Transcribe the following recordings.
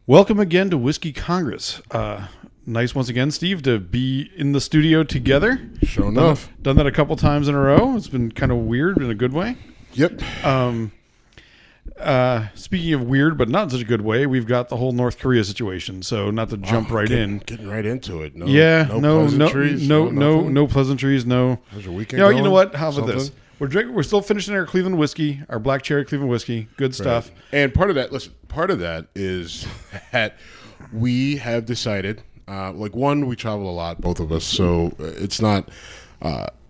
Welcome again to Whiskey Congress. Nice once again, Steve, to be in the studio together. Sure enough. Done that a couple times in a row. It's been kind of weird in a good way. Yep. Speaking of weird, but not in such a good way, we've got the whole North Korea situation. So not to jump right in. Getting right into it. No pleasantries. No pleasantries. No. How's your weekend You going? know what? How about Something? this? We're still finishing our Cleveland whiskey, our black cherry Cleveland whiskey. Good stuff. Right. And part of that is that we have decided, we travel a lot, both of us, so it's not,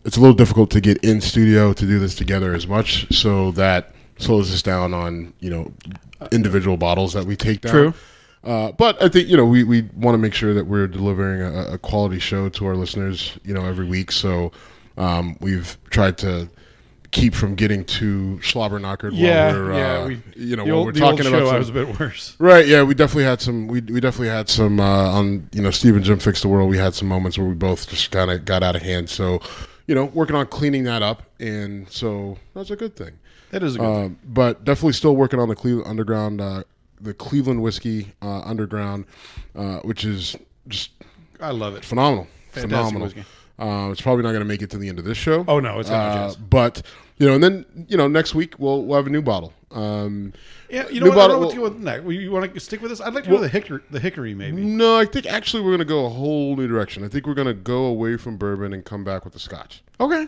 it's a little difficult to get in studio to do this together as much, so that slows us down on, individual bottles that we take down. True. But I think, we want to make sure that we're delivering a quality show to our listeners, every week. So we've tried to keep from getting too slobber-knockered while we're talking about I was a bit worse. Right, yeah, we definitely had some on, Steve and Jim Fix the World, we had some moments where we both just kind of got out of hand. So, working on cleaning that up, and so that's a good thing. That is a good thing. But definitely still working on the Cleveland Underground, the Cleveland Whiskey Underground, which is just I love it. phenomenal. Fantastic Phenomenal. whiskey. It's probably not going to make it to the end of this show. Oh, no, it's not a chance. But, and then, next week we'll have a new bottle. Yeah, new what? I don't know bottle, what to go with next. You want to stick with this? I'd like to go with the hickory, maybe. No, I think actually we're going to go a whole new direction. I think we're going to go away from bourbon and come back with the Scotch. Okay.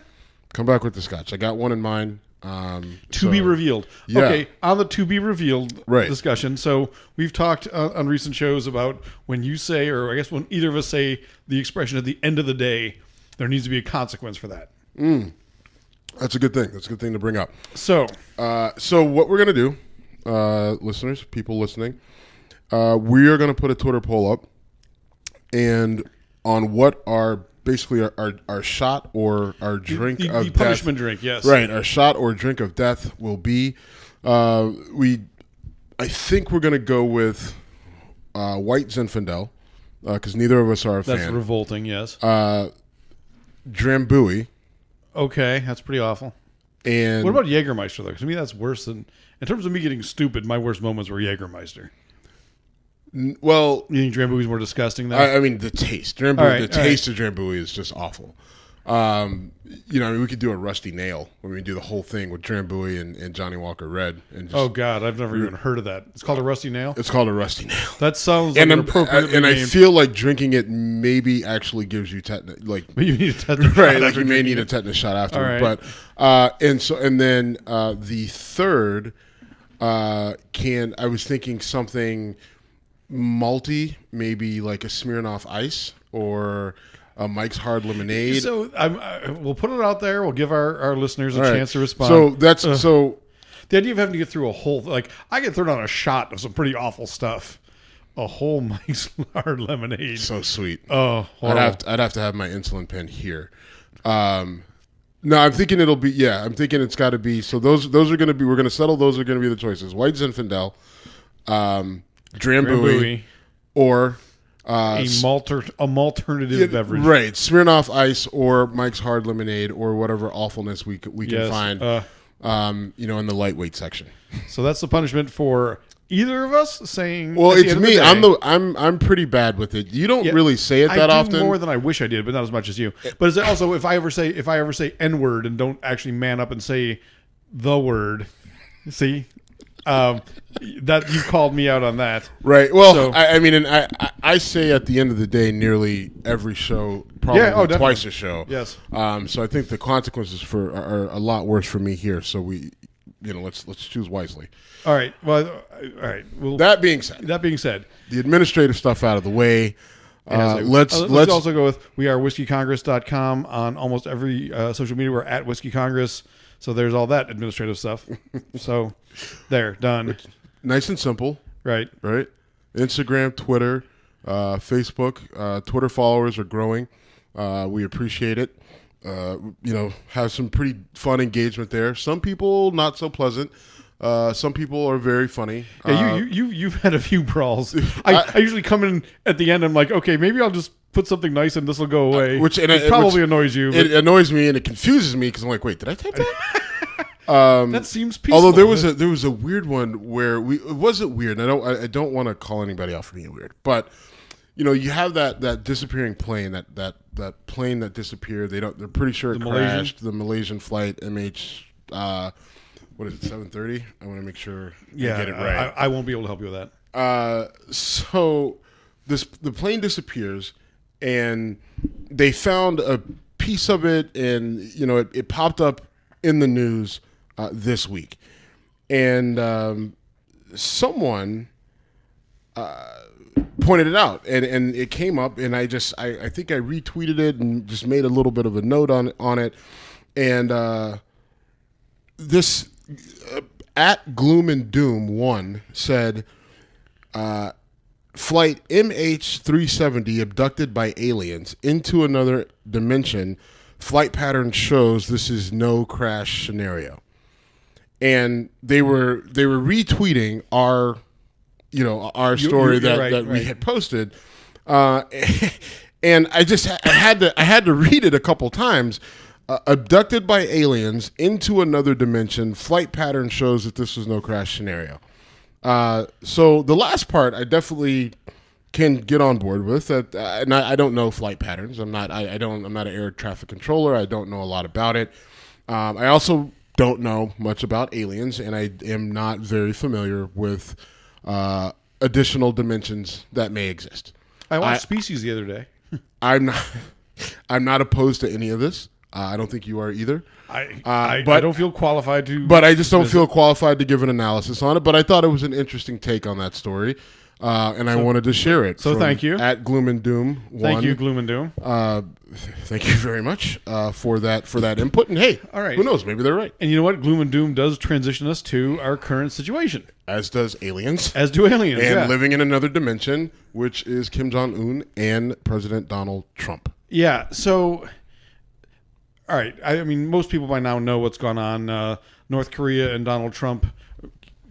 Come back with the Scotch. I got one in mind. To be revealed. Yeah. Okay, on the to be revealed Right. discussion. So we've talked on recent shows about when you say, or I guess when either of us say the expression at the end of the day, there needs to be a consequence for that. That's a good thing. That's a good thing to bring up. So, So what we're going to do, listeners, people listening, we are going to put a Twitter poll up and on what our basically our shot or our drink the of punishment death, drink, yes. right? Our shot or drink of death will be. I think we're going to go with White Zinfandel because neither of us are a That's fan. revolting, yes. Drambuie Okay, that's pretty awful. and What about Jägermeister, though? 'Cause to me, that's worse than... In terms of me getting stupid, my worst moments were Jägermeister. well. You think Drambuie is more disgusting than... I mean the taste. Drambuie, All right, the taste of Drambuie is just awful. We could do a rusty nail when we do the whole thing with Drambuie and Johnny Walker Red. And just, Oh, God, I've never even heard of that. It's called a rusty nail? it's called a rusty nail. That sounds like an appropriately and I named... feel like drinking it maybe actually gives you tetanus. Like You need a tetanus right, shot like after you may drinking need a it. tetanus shot after. All right. But and then the third I was thinking something malty, maybe like a Smirnoff Ice or a Mike's Hard Lemonade. So we'll put it out there. We'll give our listeners a All right. chance to respond. So that's so. The idea of having to get through a whole... Like, I get thrown on a shot of some pretty awful stuff. A whole Mike's Hard Lemonade. So sweet. Oh, horrible. I'd have to have my insulin pen here. No, I'm thinking it'll be. Yeah, I'm thinking it's got to be. So those are going to be. We're going to settle. Those are going to be the choices: White Zinfandel, Drambuie, or a malternative beverage. right, Smirnoff Ice or Mike's Hard Lemonade or whatever awfulness we can Yes. find. In the lightweight section. So that's the punishment for either of us saying... Well, at the it's end of the me. day- I'm pretty bad with it. You don't Yeah, really say it that I do often. more than I wish I did, but not as much as you. But is it also if I ever say N-word and don't actually man up and say the word, see, that you called me out on that. Right. Well, So- I mean, and I say at the end of the day, nearly every show, probably definitely. twice a show. Yes. So I think the consequences are a lot worse for me here. So let's choose wisely. All right. Well, all right. Well, That being said, that being said, the administrative stuff out of the way. Let's also go with we are whiskeycongress.com on almost every social media. We're at Whiskey Congress. So there's all that administrative stuff. So there, done. nice and simple. Right. Right. Instagram, Twitter, Facebook. Twitter followers are growing. We appreciate it. Have some pretty fun engagement there. Some people not so pleasant. Some people are very funny. Yeah, you've had a few brawls. I usually come in at the end. I'm like, okay, maybe I'll just put something nice and this will go away. It probably annoys you. It annoys me and it confuses me because I'm like, wait, did I type that? That seems peaceful. Although there was a weird one where it wasn't weird. And I don't want to call anybody out for being weird, but you have that disappearing plane, that plane that disappeared. They're pretty sure it crashed. The Malaysian flight MH. What is it? 730. I want to make sure I get it right. I won't be able to help you with that. So the plane disappears, and they found a piece of it, and it popped up in the news this week, and someone pointed it out, and it came up, and I think I retweeted it and just made a little bit of a note on it, and this at Gloom and Doom 1 said, flight MH370 abducted by aliens into another dimension. Flight pattern shows this is no crash scenario. And they were retweeting our story that we had posted. And I had to read it a couple times. Abducted by aliens into another dimension. Flight pattern shows that this was no crash scenario. So the last part I definitely can get on board with. That, and I don't know flight patterns. I'm not an air traffic controller. I don't know a lot about it. I also don't know much about aliens, and I am not very familiar with additional dimensions that may exist. I watched Species the other day. I'm not opposed to any of this. I don't think you are either. I don't feel qualified to. But I just don't feel qualified to give an analysis on it. But I thought it was an interesting take on that story, and I wanted to share it. So thank you. At Gloom and Doom 1. Thank you, Gloom and Doom. Thank you very much for that input. And hey, all right. Who knows? Maybe they're right. And you know what? Gloom and Doom does transition us to our current situation. As does aliens. As do aliens, and living in another dimension, which is Kim Jong-un and President Donald Trump. Yeah, so... All right. I mean, most people by now know what's gone on. North Korea and Donald Trump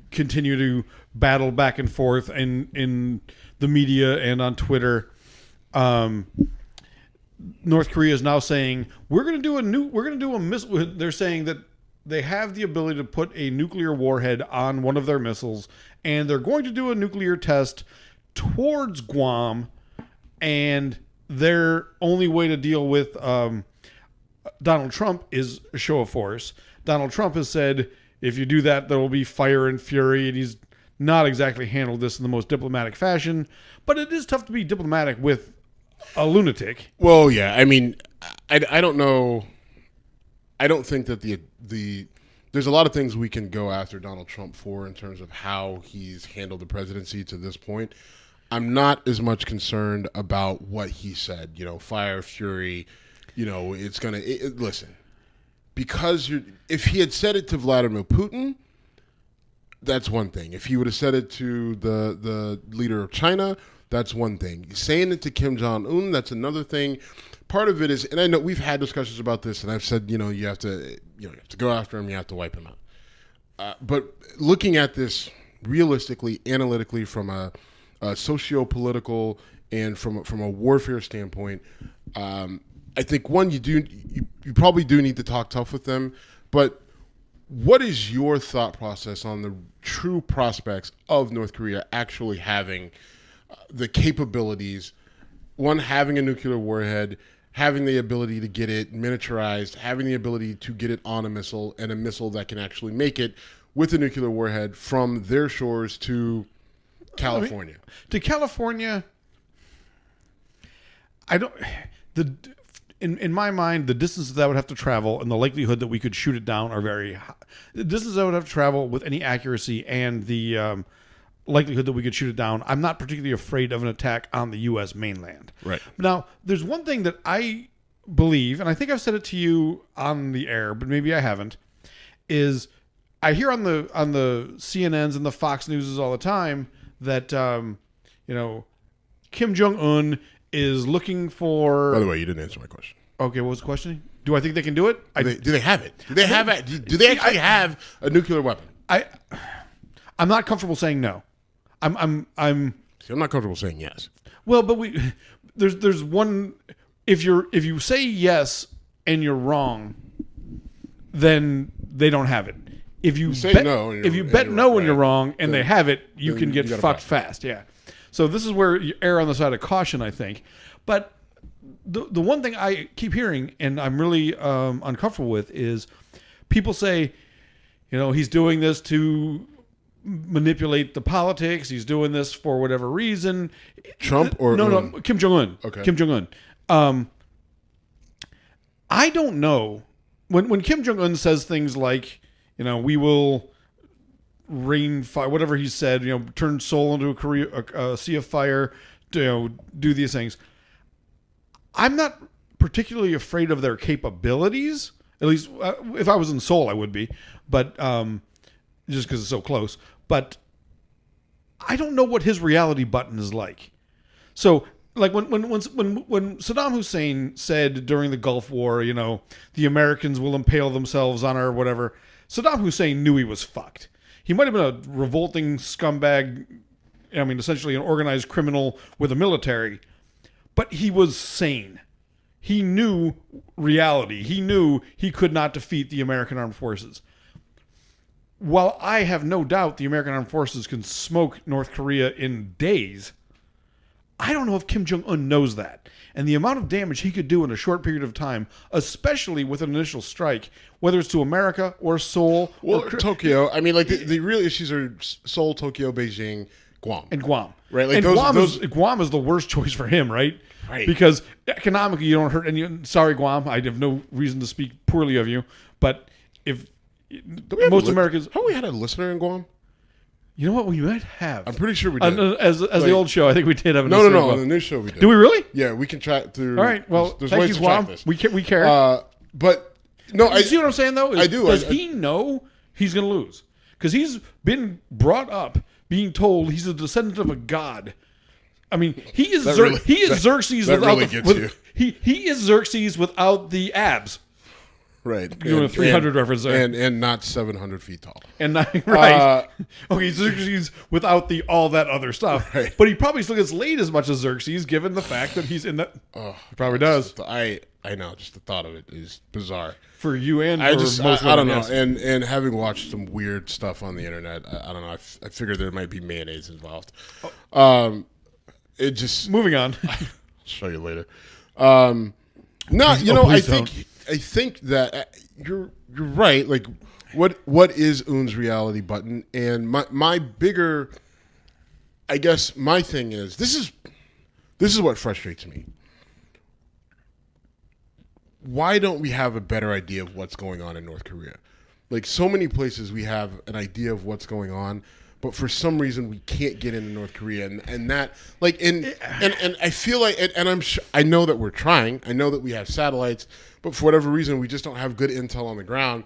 continue to battle back and forth in the media and on Twitter. North Korea is now saying we're going to do a missile. They're saying that they have the ability to put a nuclear warhead on one of their missiles, and they're going to do a nuclear test towards Guam. And their only way to deal with Donald Trump is a show of force. Donald Trump has said, if you do that, there will be fire and fury, and he's not exactly handled this in the most diplomatic fashion. But it is tough to be diplomatic with a lunatic. Well, yeah. I mean, I don't know. I don't think that there's a lot of things we can go after Donald Trump for in terms of how he's handled the presidency to this point. I'm not as much concerned about what he said. Fire, fury. It's going to... Listen, because if he had said it to Vladimir Putin, that's one thing. If he would have said it to the leader of China, that's one thing. Saying it to Kim Jong-un, that's another thing. Part of it is, and I know we've had discussions about this, and I've said, you have to go after him, you have to wipe him out. But looking at this realistically, analytically, from a socio-political and from a warfare standpoint, I think you probably do need to talk tough with them, but what is your thought process on the true prospects of North Korea actually having the capabilities, one, having a nuclear warhead, having the ability to get it miniaturized, having the ability to get it on a missile, and a missile that can actually make it with a nuclear warhead from their shores to California? To California, I don't... In my mind, the distances that would have to travel and the likelihood that we could shoot it down are very high. The distances that would have to travel with any accuracy and the likelihood that we could shoot it down, I'm not particularly afraid of an attack on the U.S. mainland. Right. Now, there's one thing that I believe, and I think I've said it to you on the air, but maybe I haven't, is I hear on the CNNs and the Fox Newses all the time that, Kim Jong-un is looking for... By the way, you didn't answer my question. Okay, what was the question? Do I think they can do it? Do they have it? Do they actually have a nuclear weapon? I'm not comfortable saying no. I'm not comfortable saying yes. Well, but there's one. If you say yes and you're wrong, then they don't have it. if you say bet no and if you you're- bet and no you're when you're right, wrong and they have it, you then can get you gotta fucked pass. fast. Yeah. So this is where you err on the side of caution, I think. But the one thing I keep hearing and I'm really uncomfortable with is people say, he's doing this to manipulate the politics. He's doing this for whatever reason. Trump or no, Kim Jong Un. Okay. Kim Jong Un. I don't know when Kim Jong Un says things like, we will rain fire, whatever he said, turn Seoul into a sea of fire, do these things. I'm not particularly afraid of their capabilities. At least if I was in Seoul, I would be, but just because it's so close. But I don't know what his reality button is like. So, like when Saddam Hussein said during the Gulf War, the Americans will impale themselves on our whatever, Saddam Hussein knew he was fucked. He might have been a revolting scumbag, essentially an organized criminal with a military, but he was sane. He knew reality. He knew he could not defeat the American armed forces. While I have no doubt the American armed forces can smoke North Korea in days, I don't know if Kim Jong-un knows that. And the amount of damage he could do in a short period of time, especially with an initial strike, whether it's to America or Seoul or or Tokyo. The real issues are Seoul, Tokyo, Beijing, Guam. And Guam. Right, like and those- Guam is the worst choice for him, right? Right. Because economically you don't hurt any. Sorry, Guam. I have no reason to speak poorly of you. But if most Americans... Have we had a listener in Guam? You know what? We might have. I'm pretty sure we did. As the old show, I think we did have a No. listener. On the new show we did. Do we really? Yeah, we can track through. All right. Well, there's thank ways you, to track Guam. this. We care. But no, You see what I'm saying, though? I do. Does he know he's going to lose? Because he's been brought up being told he's a descendant of a god. I mean, he is Xerxes that without really the... gets you. He is Xerxes without the abs. Right. Doing a 300 reference there. And not 700 feet tall. And not, right. Okay, Xerxes without all that other stuff. Right. But he probably still gets laid as much as Xerxes, given the fact that he's in that. He probably does. I know. Just the thought of it is bizarre. For you and I for just most I don't women, know. yes. And having watched some weird stuff on the internet, I don't know. I figured there might be mayonnaise involved. It just Moving on. I'll show you later. No, please I think that you're right. Like, what is Un's reality button? And my bigger, I guess, my thing is this is what frustrates me. Why don't we have a better idea of what's going on in North Korea? Like, so many places we have an idea of what's going on, but for some reason we can't get into North Korea, and that, like, and I feel like, and I know that we're trying. I know that we have satellites, but for whatever reason we just don't have good intel on the ground.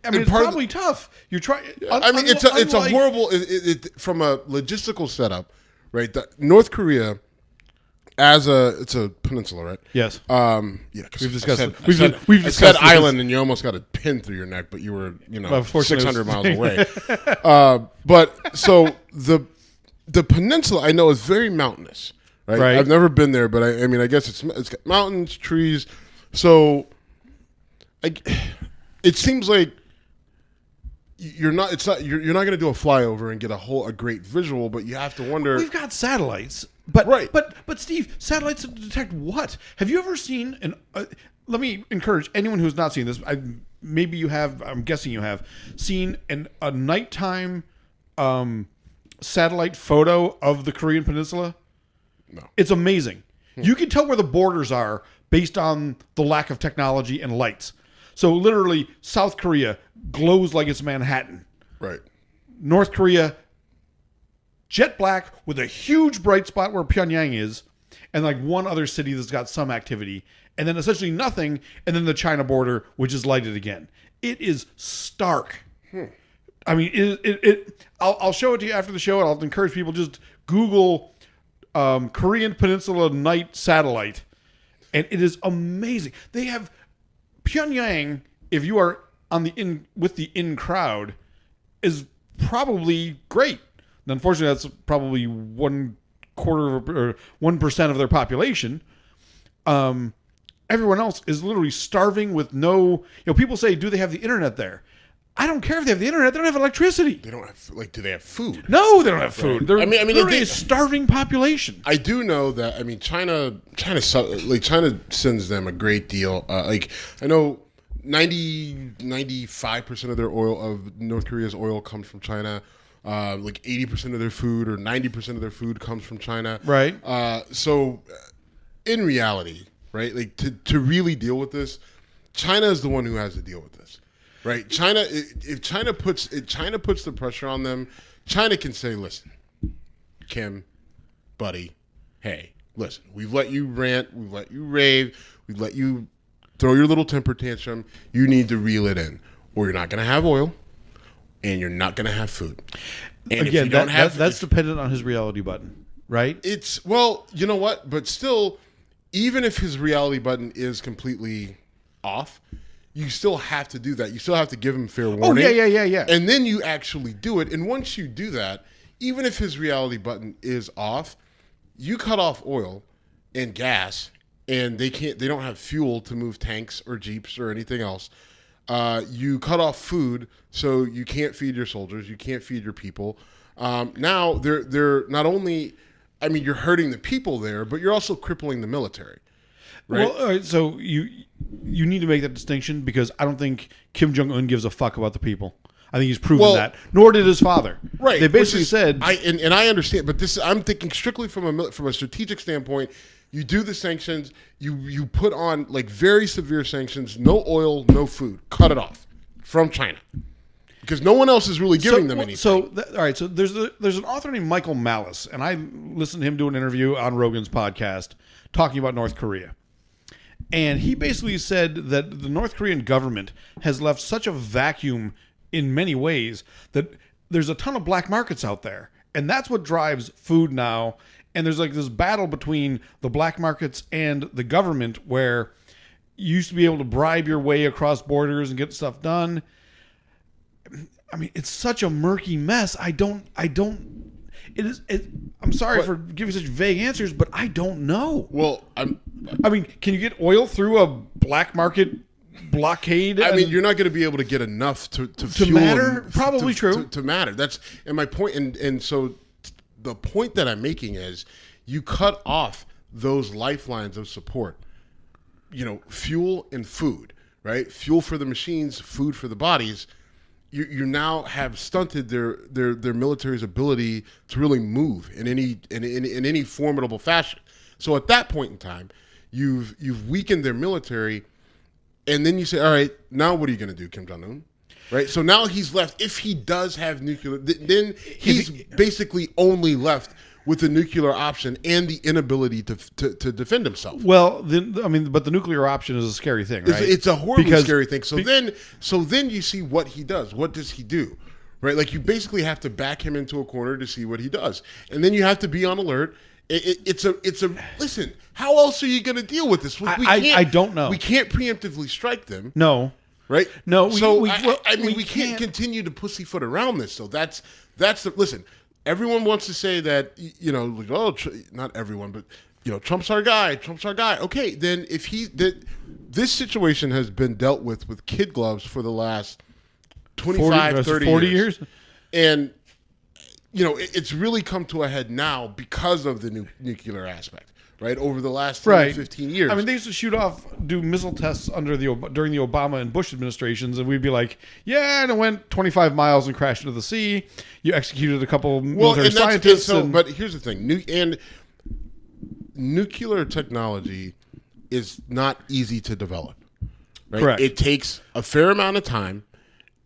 I mean, it's probably tough. You're trying. I mean, it's a horrible from a logistical setup, right? North Korea, it's a peninsula, right? Yes. Yeah, We've discussed it. We've discussed said this. island, and you almost got a pin through your neck, but you were, Fortunately, 600 miles away. But so the peninsula I know is very mountainous, right? Right. I've never been there, but I mean, I guess it's got mountains, trees. So, it seems like you're not going to do a flyover and get a great visual, but you have to wonder. We've got satellites, but Right. but Steve, satellites detect what? Have you ever seen let me encourage anyone who's not seen this. Maybe you have. I'm guessing you have seen a nighttime satellite photo of the Korean Peninsula. No. It's amazing. You can tell where the borders are based on the lack of technology and lights. So literally, South Korea glows like it's Manhattan. Right. North Korea, jet black with a huge bright spot where Pyongyang is, and like one other city that's got some activity, and then essentially nothing, and then the China border, which is lighted again. It is stark. I mean, I'll show it to you after the show, and I'll encourage people just Google Korean Peninsula night satellite, and it is amazing. They have Pyongyang. If you are with the in crowd, is probably great. And unfortunately, that's probably 1/4 or 1% of their population. Everyone else is literally starving with no. People say, do they have the internet there? I don't care if they have the internet. They don't have electricity. They don't have, like, do they have food? No, they don't have food. They're I mean, literally a starving population. I do know that. I mean, China sends them a great deal. Like, I know 95% of their oil, of North Korea's oil, comes from China. Like 80% of their food or 90% of their food comes from China. Right. So, in reality, right, like to really deal with this, China is the one who has to deal with this. Right, China. If China puts the pressure on them, China can say, "Listen, Kim, buddy, hey, listen. We've let you rant, we've let you rave, we've let you throw your little temper tantrum. You need to reel it in, or you're not going to have oil, and you're not going to have food." And again, if you don't that's dependent on his reality button, right? It's well, you know what? But still, even if his reality button is completely off, you still have to do that. You still have to give him fair warning. Oh, yeah. And then you actually do it. And once you do that, even if his reality button is off, you cut off oil and gas, and they don't have fuel to move tanks or jeeps or anything else. You cut off food, so you can't feed your soldiers, you can't feed your people. Now they're not only, I mean, you're hurting the people there, but you're also crippling the military. Right? Well, all right, so you need to make that distinction because I don't think Kim Jong-un gives a fuck about the people. I think he's proven that. Nor did his father. Right. They basically said, I understand, but this I'm thinking strictly from a strategic standpoint. You do the sanctions. You put on like very severe sanctions. No oil, no food. Cut it off from China because no one else is really giving them anything. So all right. So there's an author named Michael Malice, and I listened to him do an interview on Rogan's podcast talking about North Korea. And he basically said that the North Korean government has left such a vacuum in many ways that there's a ton of black markets out there. And that's what drives food now. And there's like this battle between the black markets and the government where you used to be able to bribe your way across borders and get stuff done. I mean, it's such a murky mess. I'm sorry for giving such vague answers, but I don't know. Well, I mean, can you get oil through a black market blockade? I mean, you're not going to be able to get enough to fuel matter. Probably true to matter. That's and my point. And so the point that I'm making is, you cut off those lifelines of support. You know, fuel and food, right? Fuel for the machines, food for the bodies. You now have stunted their military's ability to really move in any formidable fashion. So at that point in time, you've weakened their military, and then you say, all right, now what are you going to do, Kim Jong-un? Right. So now he's left. If he does have nuclear, then he's basically only left with the nuclear option and the inability to defend himself. Well, but the nuclear option is a scary thing, right? It's a horribly scary thing. So then you see what he does. What does he do? Right? Like, you basically have to back him into a corner to see what he does. And then you have to be on alert. It's a listen, how else are you going to deal with this? I don't know. We can't preemptively strike them. No. Right? No. We can't continue to pussyfoot around this. So that's listen. Everyone wants to say that, you know, like, oh, not everyone, but, you know, Trump's our guy. Okay, then if this situation has been dealt with kid gloves for the last 25, 40 years. And, you know, it's really come to a head now because of the nuclear aspect, right? Over the last 10 to 15 years. I mean, they used to do missile tests during the Obama and Bush administrations, and we'd be like, yeah, and it went 25 miles and crashed into the sea. You executed a couple military scientists. But here's the thing. Nuclear technology is not easy to develop. Right? Correct. It takes a fair amount of time,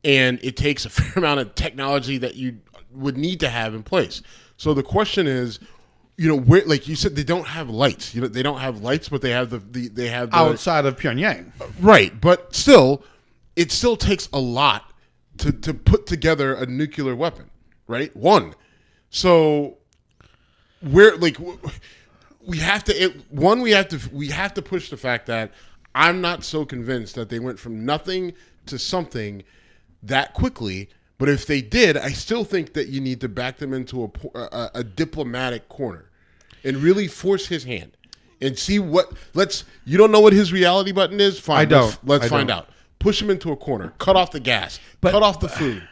and it takes a fair amount of technology that you would need to have in place. So the question is, you know, where, like you said, they don't have lights. You know, they don't have lights, but they have the outside of Pyongyang, right? But still, it still takes a lot to put together a nuclear weapon, right? So we're like, we have to push the fact that I'm not so convinced that they went from nothing to something that quickly. But if they did, I still think that you need to back them into a diplomatic corner and really force his hand and see what. You don't know what his reality button is? Fine. I don't. Let's find out. push them into a corner, cut off the gas, cut off the food.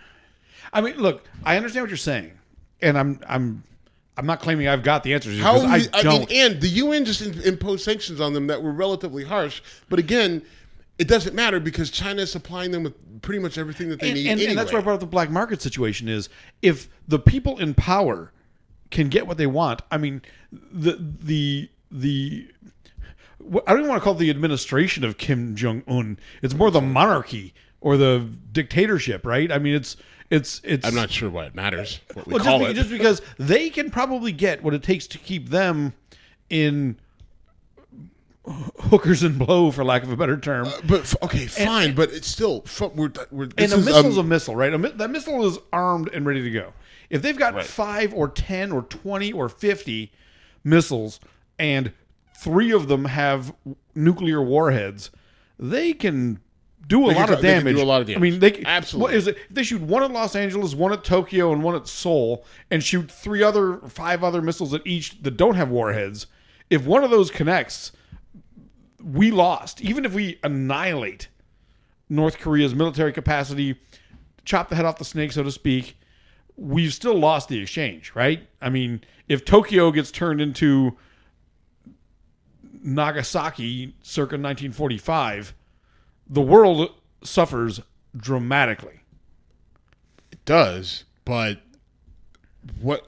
I mean, look, I understand what you're saying, and I'm not claiming I've got the answers. How I don't. and the UN just imposed sanctions on them that were relatively harsh. But again, it doesn't matter because China is supplying them with pretty much everything that they need anyway. And that's why I brought up the black market situation is if the people in power can get what they want. I mean, the I don't even want to call it the administration of Kim Jong-un. It's more the monarchy or the dictatorship, right? I mean, it's. I'm not sure why it matters. What we call it. Just because they can probably get what it takes to keep them in hookers and blow, for lack of a better term. But okay, fine. But it's still and a missile's a missile, right? That missile is armed and ready to go. If they've got 5 or 10 or 20 or 50 missiles and 3 of them have nuclear warheads, they can do a lot of damage. I mean, they can, absolutely. What is it? If they shoot one at Los Angeles, one at Tokyo, and one at Seoul, and shoot 5 other missiles at each that don't have warheads, if one of those connects, we lost. Even if we annihilate North Korea's military capacity, chop the head off the snake, so to speak, we've still lost the exchange, right? I mean, if Tokyo gets turned into Nagasaki circa 1945, the world suffers dramatically. It does, but what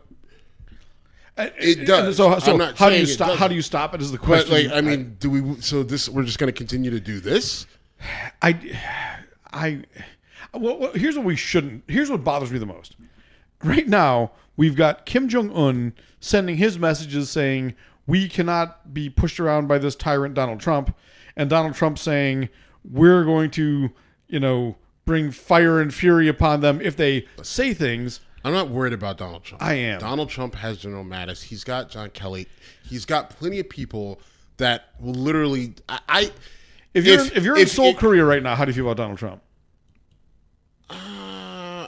it does. So how do you stop? How do you stop it? Is the question? But like, I mean, do we? So this, we're just going to continue to do this? Well, here's what we shouldn't. Here's what bothers me the most. Right now, we've got Kim Jong-un sending his messages saying we cannot be pushed around by this tyrant Donald Trump, and Donald Trump saying we're going to, bring fire and fury upon them if they say things. I'm not worried about Donald Trump. I am. Donald Trump has General Mattis. He's got John Kelly. He's got plenty of people that will literally. If you're in Seoul, Korea right now, how do you feel about Donald Trump?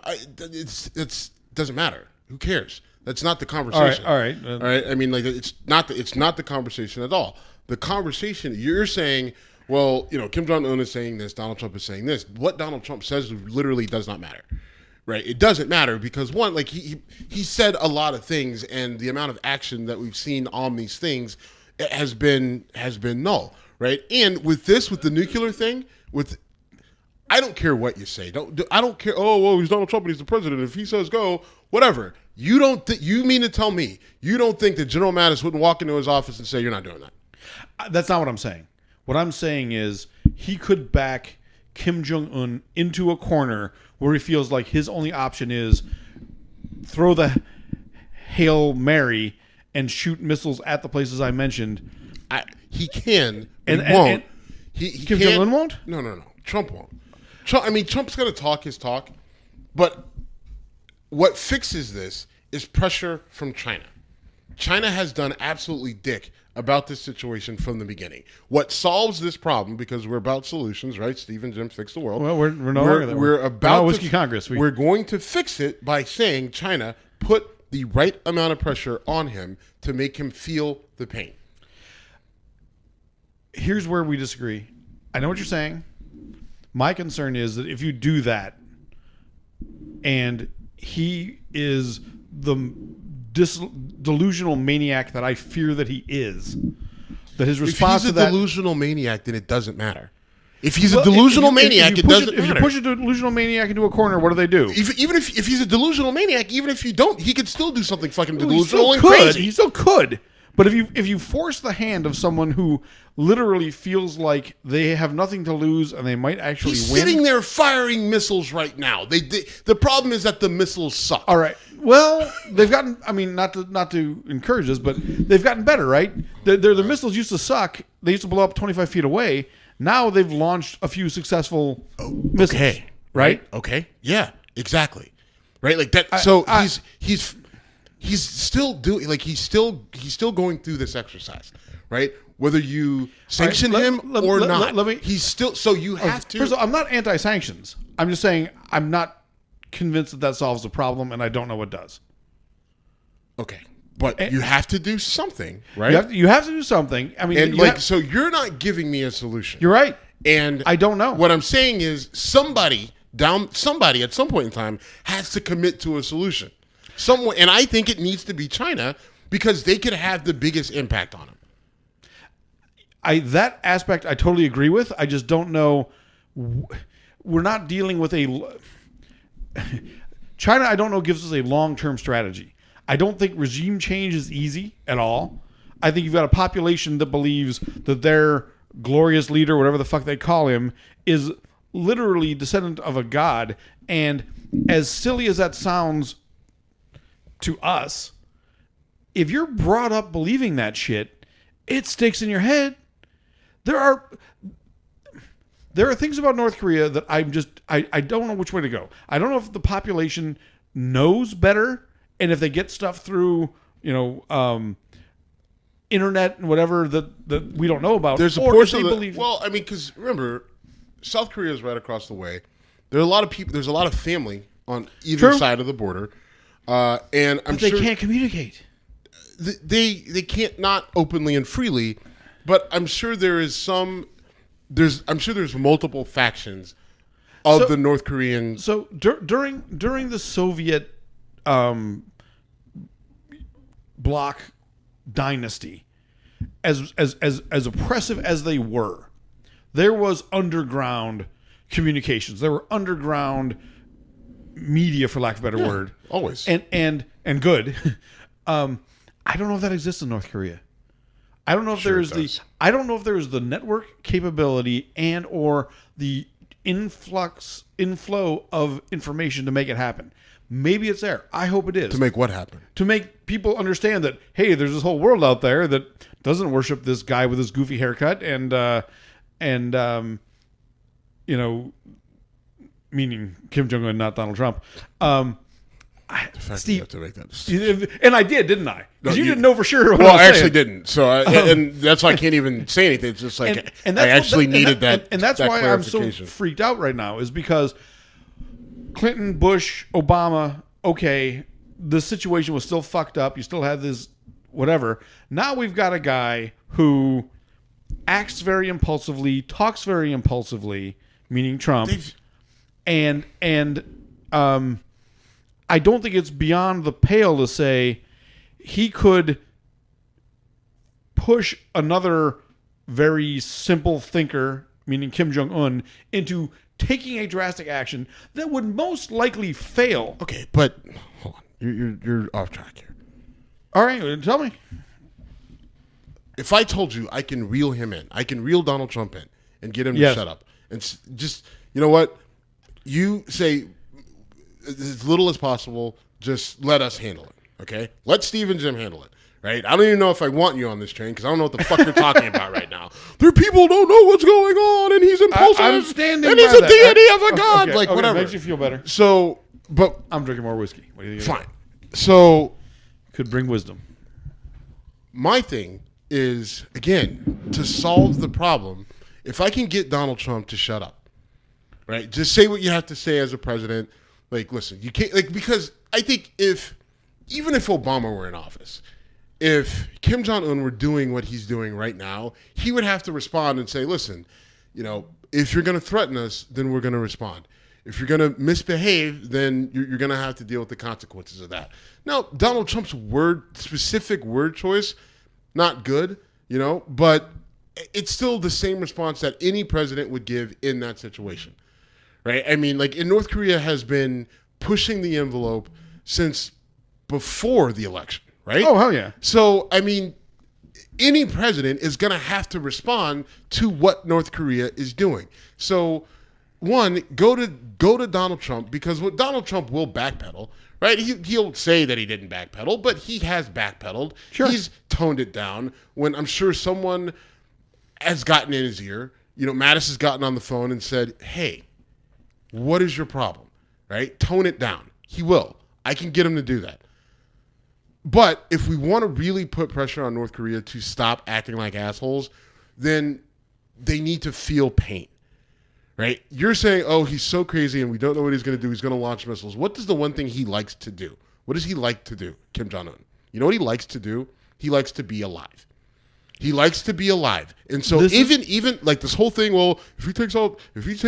It doesn't matter. Who cares? That's not the conversation. All right. I mean, like it's not the conversation at all. The conversation you're saying. Well, Kim Jong-un is saying this, Donald Trump is saying this. What Donald Trump says literally does not matter, right? It doesn't matter because one, like he said a lot of things, and the amount of action that we've seen on these things has been null, right? And with the nuclear thing, I don't care what you say. I don't care. Oh, well, he's Donald Trump and he's the president. If he says go, whatever. You don't. You mean to tell me you don't think that General Mattis wouldn't walk into his office and say you're not doing that? That's not what I'm saying. What I'm saying is he could back Kim Jong-un into a corner where he feels like his only option is throw the Hail Mary and shoot missiles at the places I mentioned. He can, but he won't. Kim Jong-un won't? No. Trump won't. Trump's going to talk his talk, but what fixes this is pressure from China. China has done absolutely dick about this situation from the beginning. What solves this problem, because we're about solutions, right? Steve and Jim fix the world. Well, we're no longer that. We're about Whiskey Congress. We're going to fix it by saying, China, put the right amount of pressure on him to make him feel the pain. Here's where we disagree. I know what you're saying. My concern is that if you do that, and he is the delusional maniac that I fear that he is, that his response to that... If he's a delusional maniac, then it doesn't matter. If he's a delusional maniac, it doesn't matter. If you push a delusional maniac into a corner, what do they do? Even if he's a delusional maniac, even if you don't, he could still do something fucking delusional and crazy. He still could. But if you force the hand of someone who literally feels like they have nothing to lose and they might actually He's win... sitting there firing missiles right now. The problem is that the missiles suck. All right. Well, they've gotten... I mean, not to encourage this, but they've gotten better, right? The missiles used to suck. They used to blow up 25 feet away. Now they've launched a few successful missiles. Okay. Right? Okay. Yeah, exactly. Right? Like that. He's still doing, like, he's still going through this exercise, right? Whether you sanction him or not, he's still. So you have to. First of all, I'm not anti-sanctions. I'm just saying I'm not convinced that solves the problem, and I don't know what does. Okay, but you have to do something, right? You have to do something. I mean, so you're not giving me a solution. You're right. And I don't know. What I'm saying is somebody at some point in time has to commit to a solution. Someone, and I think it needs to be China because they could have the biggest impact on him. That aspect I totally agree with. I just don't know. We're not dealing with China, I don't know, gives us a long-term strategy. I don't think regime change is easy at all. I think you've got a population that believes that their glorious leader, whatever the fuck they call him, is literally descendant of a god. And as silly as that sounds to us, if you're brought up believing that shit, it sticks in your head. There are things about North Korea that I don't know which way to go. I don't know if the population knows better, and if they get stuff through, internet and whatever that we don't know about. There's a portion of well, I mean, because remember, South Korea is right across the way. There are a lot of people. There's a lot of family on either side of the border, and I'm sure they can't communicate. They can't, not openly and freely, but I'm sure there is some. I'm sure there's multiple factions of the North Korean. So during the Soviet bloc dynasty, as oppressive as they were, there was underground communications. There were underground media, for lack of a better word, always and good. I don't know if that exists in North Korea. I don't know if there's the network capability and or the inflow of information to make it happen. Maybe it's there. I hope it is. To make what happen? To make people understand that, hey, there's this whole world out there that doesn't worship this guy with his goofy haircut and meaning Kim Jong-un, not Donald Trump. Steve, you have to make that and I did, didn't I? Because you didn't know for sure. Well, I actually didn't. So, and that's why I can't even say anything. It's just like I actually needed that. And that's why I'm so freaked out right now, is because Clinton, Bush, Obama, okay, the situation was still fucked up. You still had this whatever. Now we've got a guy who acts very impulsively, talks very impulsively, meaning Trump, and I don't think it's beyond the pale to say he could push another very simple thinker, meaning Kim Jong-un, into taking a drastic action that would most likely fail. Okay, but hold on. You're off track here. All right, tell me. If I told you I can reel him in, I can reel Donald Trump in and get him to shut up. And just, you know what? You say as little as possible, just let us handle it, okay? Let Steve and Jim handle it, right? I don't even know if I want you on this train because I don't know what the fuck you're talking about right now. There are people who don't know what's going on, and he's impulsive, I'm standing and he's by a that. deity of a god, Okay, whatever. Makes you feel better. So, but I'm drinking more whiskey. What do you think? fine. So, Could bring wisdom. my thing is, again, to solve the problem, if I can get Donald Trump to shut up, right? Just say what you have to say as a president. Like, listen, you can't, because I think even if Obama were in office, if Kim Jong-un were doing what he's doing right now, he would have to respond and say, listen, if you're going to threaten us, then we're going to respond. If you're going to misbehave, then you're going to have to deal with the consequences of that. Now, Donald Trump's specific word choice, not good, but it's still the same response that any president would give in that situation. Right? I mean, in North Korea has been pushing the envelope since before the election, right? Oh, hell yeah. So, I mean, any president is going to have to respond to what North Korea is doing. So, one, go to Donald Trump, because what Donald Trump will backpedal, right? He'll say that he didn't backpedal, but he has backpedaled. Sure. He's toned it down when I'm sure someone has gotten in his ear. Mattis has gotten on the phone and said, hey, what is your problem? Right? Tone it down. He will. I can get him to do that. But if we want to really put pressure on North Korea to stop acting like assholes, then they need to feel pain. Right? You're saying, oh, he's so crazy and we don't know what he's going to do. He's going to launch missiles. What is the one thing he likes to do? What does he like to do, Kim Jong-un? You know what he likes to do? He likes to be alive. He likes to be alive, and so even like this whole thing. Well, if he takes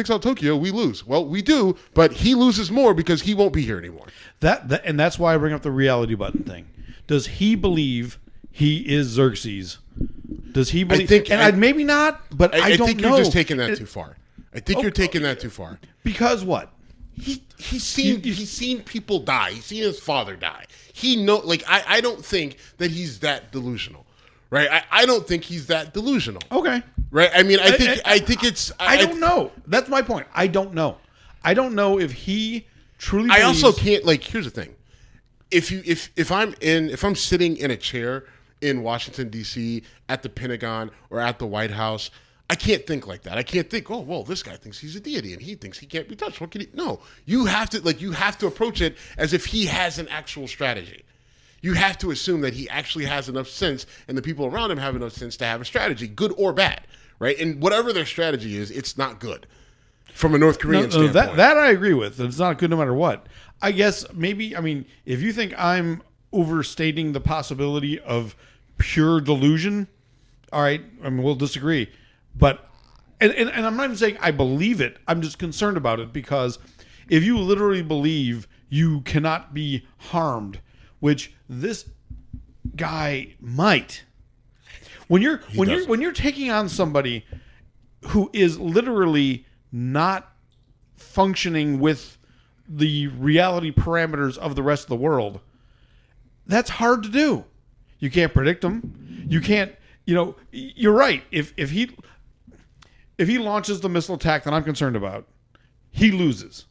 out Tokyo, we lose. Well, we do, but he loses more because he won't be here anymore. And that's why I bring up the reality button thing. Does he believe he is Xerxes? Does he believe? Maybe not, but I don't know. I think you're just taking that too far. I think you're taking that too far. Because what? He's seen people die. He's seen his father die. I don't think that he's that delusional. Right, I don't think he's that delusional. Okay, right. I mean, I think it's. I don't know. That's my point. I don't know. I don't know if he truly. I also can't. Like, here's the thing: if I'm sitting in a chair in Washington D.C. at the Pentagon or at the White House, I can't think like that. I can't think, oh well, this guy thinks he's a deity and he thinks he can't be touched. What can he? No, you have to approach it as if he has an actual strategy. You have to assume that he actually has enough sense and the people around him have enough sense to have a strategy, good or bad, right? And whatever their strategy is, it's not good from a North Korean standpoint. That I agree with. It's not good no matter what. I guess maybe, if you think I'm overstating the possibility of pure delusion, all right, we'll disagree. But, and I'm not even saying I believe it. I'm just concerned about it because if you literally believe you cannot be harmed, which this guy might. When you're taking on somebody who is literally not functioning with the reality parameters of the rest of the world, that's hard to do. You can't predict them. You can't. You're right. If he launches the missile attack that I'm concerned about, he loses.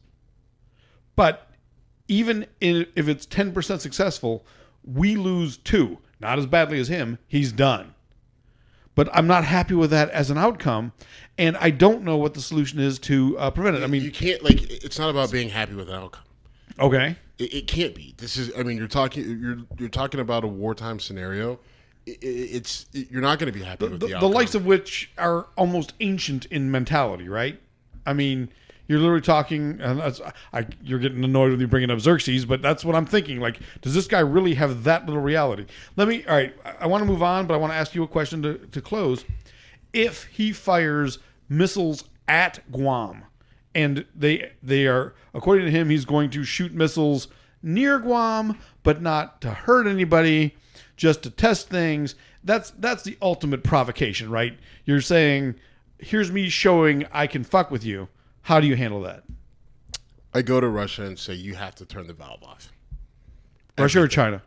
But even if it's 10% successful, we lose 2. Not as badly as him. He's done. But I'm not happy with that as an outcome, and I don't know what the solution is to prevent it. You can't, it's not about being happy with an outcome. Okay. It can't be. This is, you're talking about a wartime scenario. You're not going to be happy with the outcome. The likes of which are almost ancient in mentality, right? You're literally talking, and you're getting annoyed with me bringing up Xerxes, but that's what I'm thinking. Like, does this guy really have that little reality? All right, I want to move on, but I want to ask you a question to close. If he fires missiles at Guam, and they are, according to him, he's going to shoot missiles near Guam, but not to hurt anybody, just to test things, that's the ultimate provocation, right? You're saying, here's me showing I can fuck with you. How do you handle that? I go to Russia and say, you have to turn the valve off. Russia or China?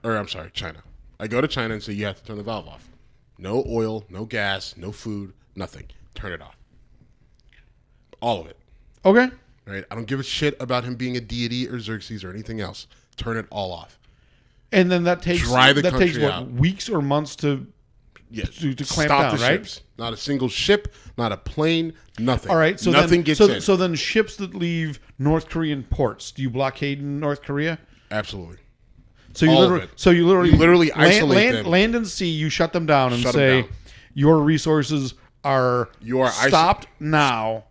China. I go to China and say, you have to turn the valve off. No oil, no gas, no food, nothing. Turn it off. All of it. Okay. Right? I don't give a shit about him being a deity or Xerxes or anything else. Turn it all off. And then that takes weeks or months to clamp down, right? Ships. Not a single ship, not a plane, nothing. All right, so nothing gets in. So then ships that leave North Korean ports, do you blockade in North Korea? Absolutely. So you literally isolate them. Land and sea, you shut them down and say your resources are stopped now.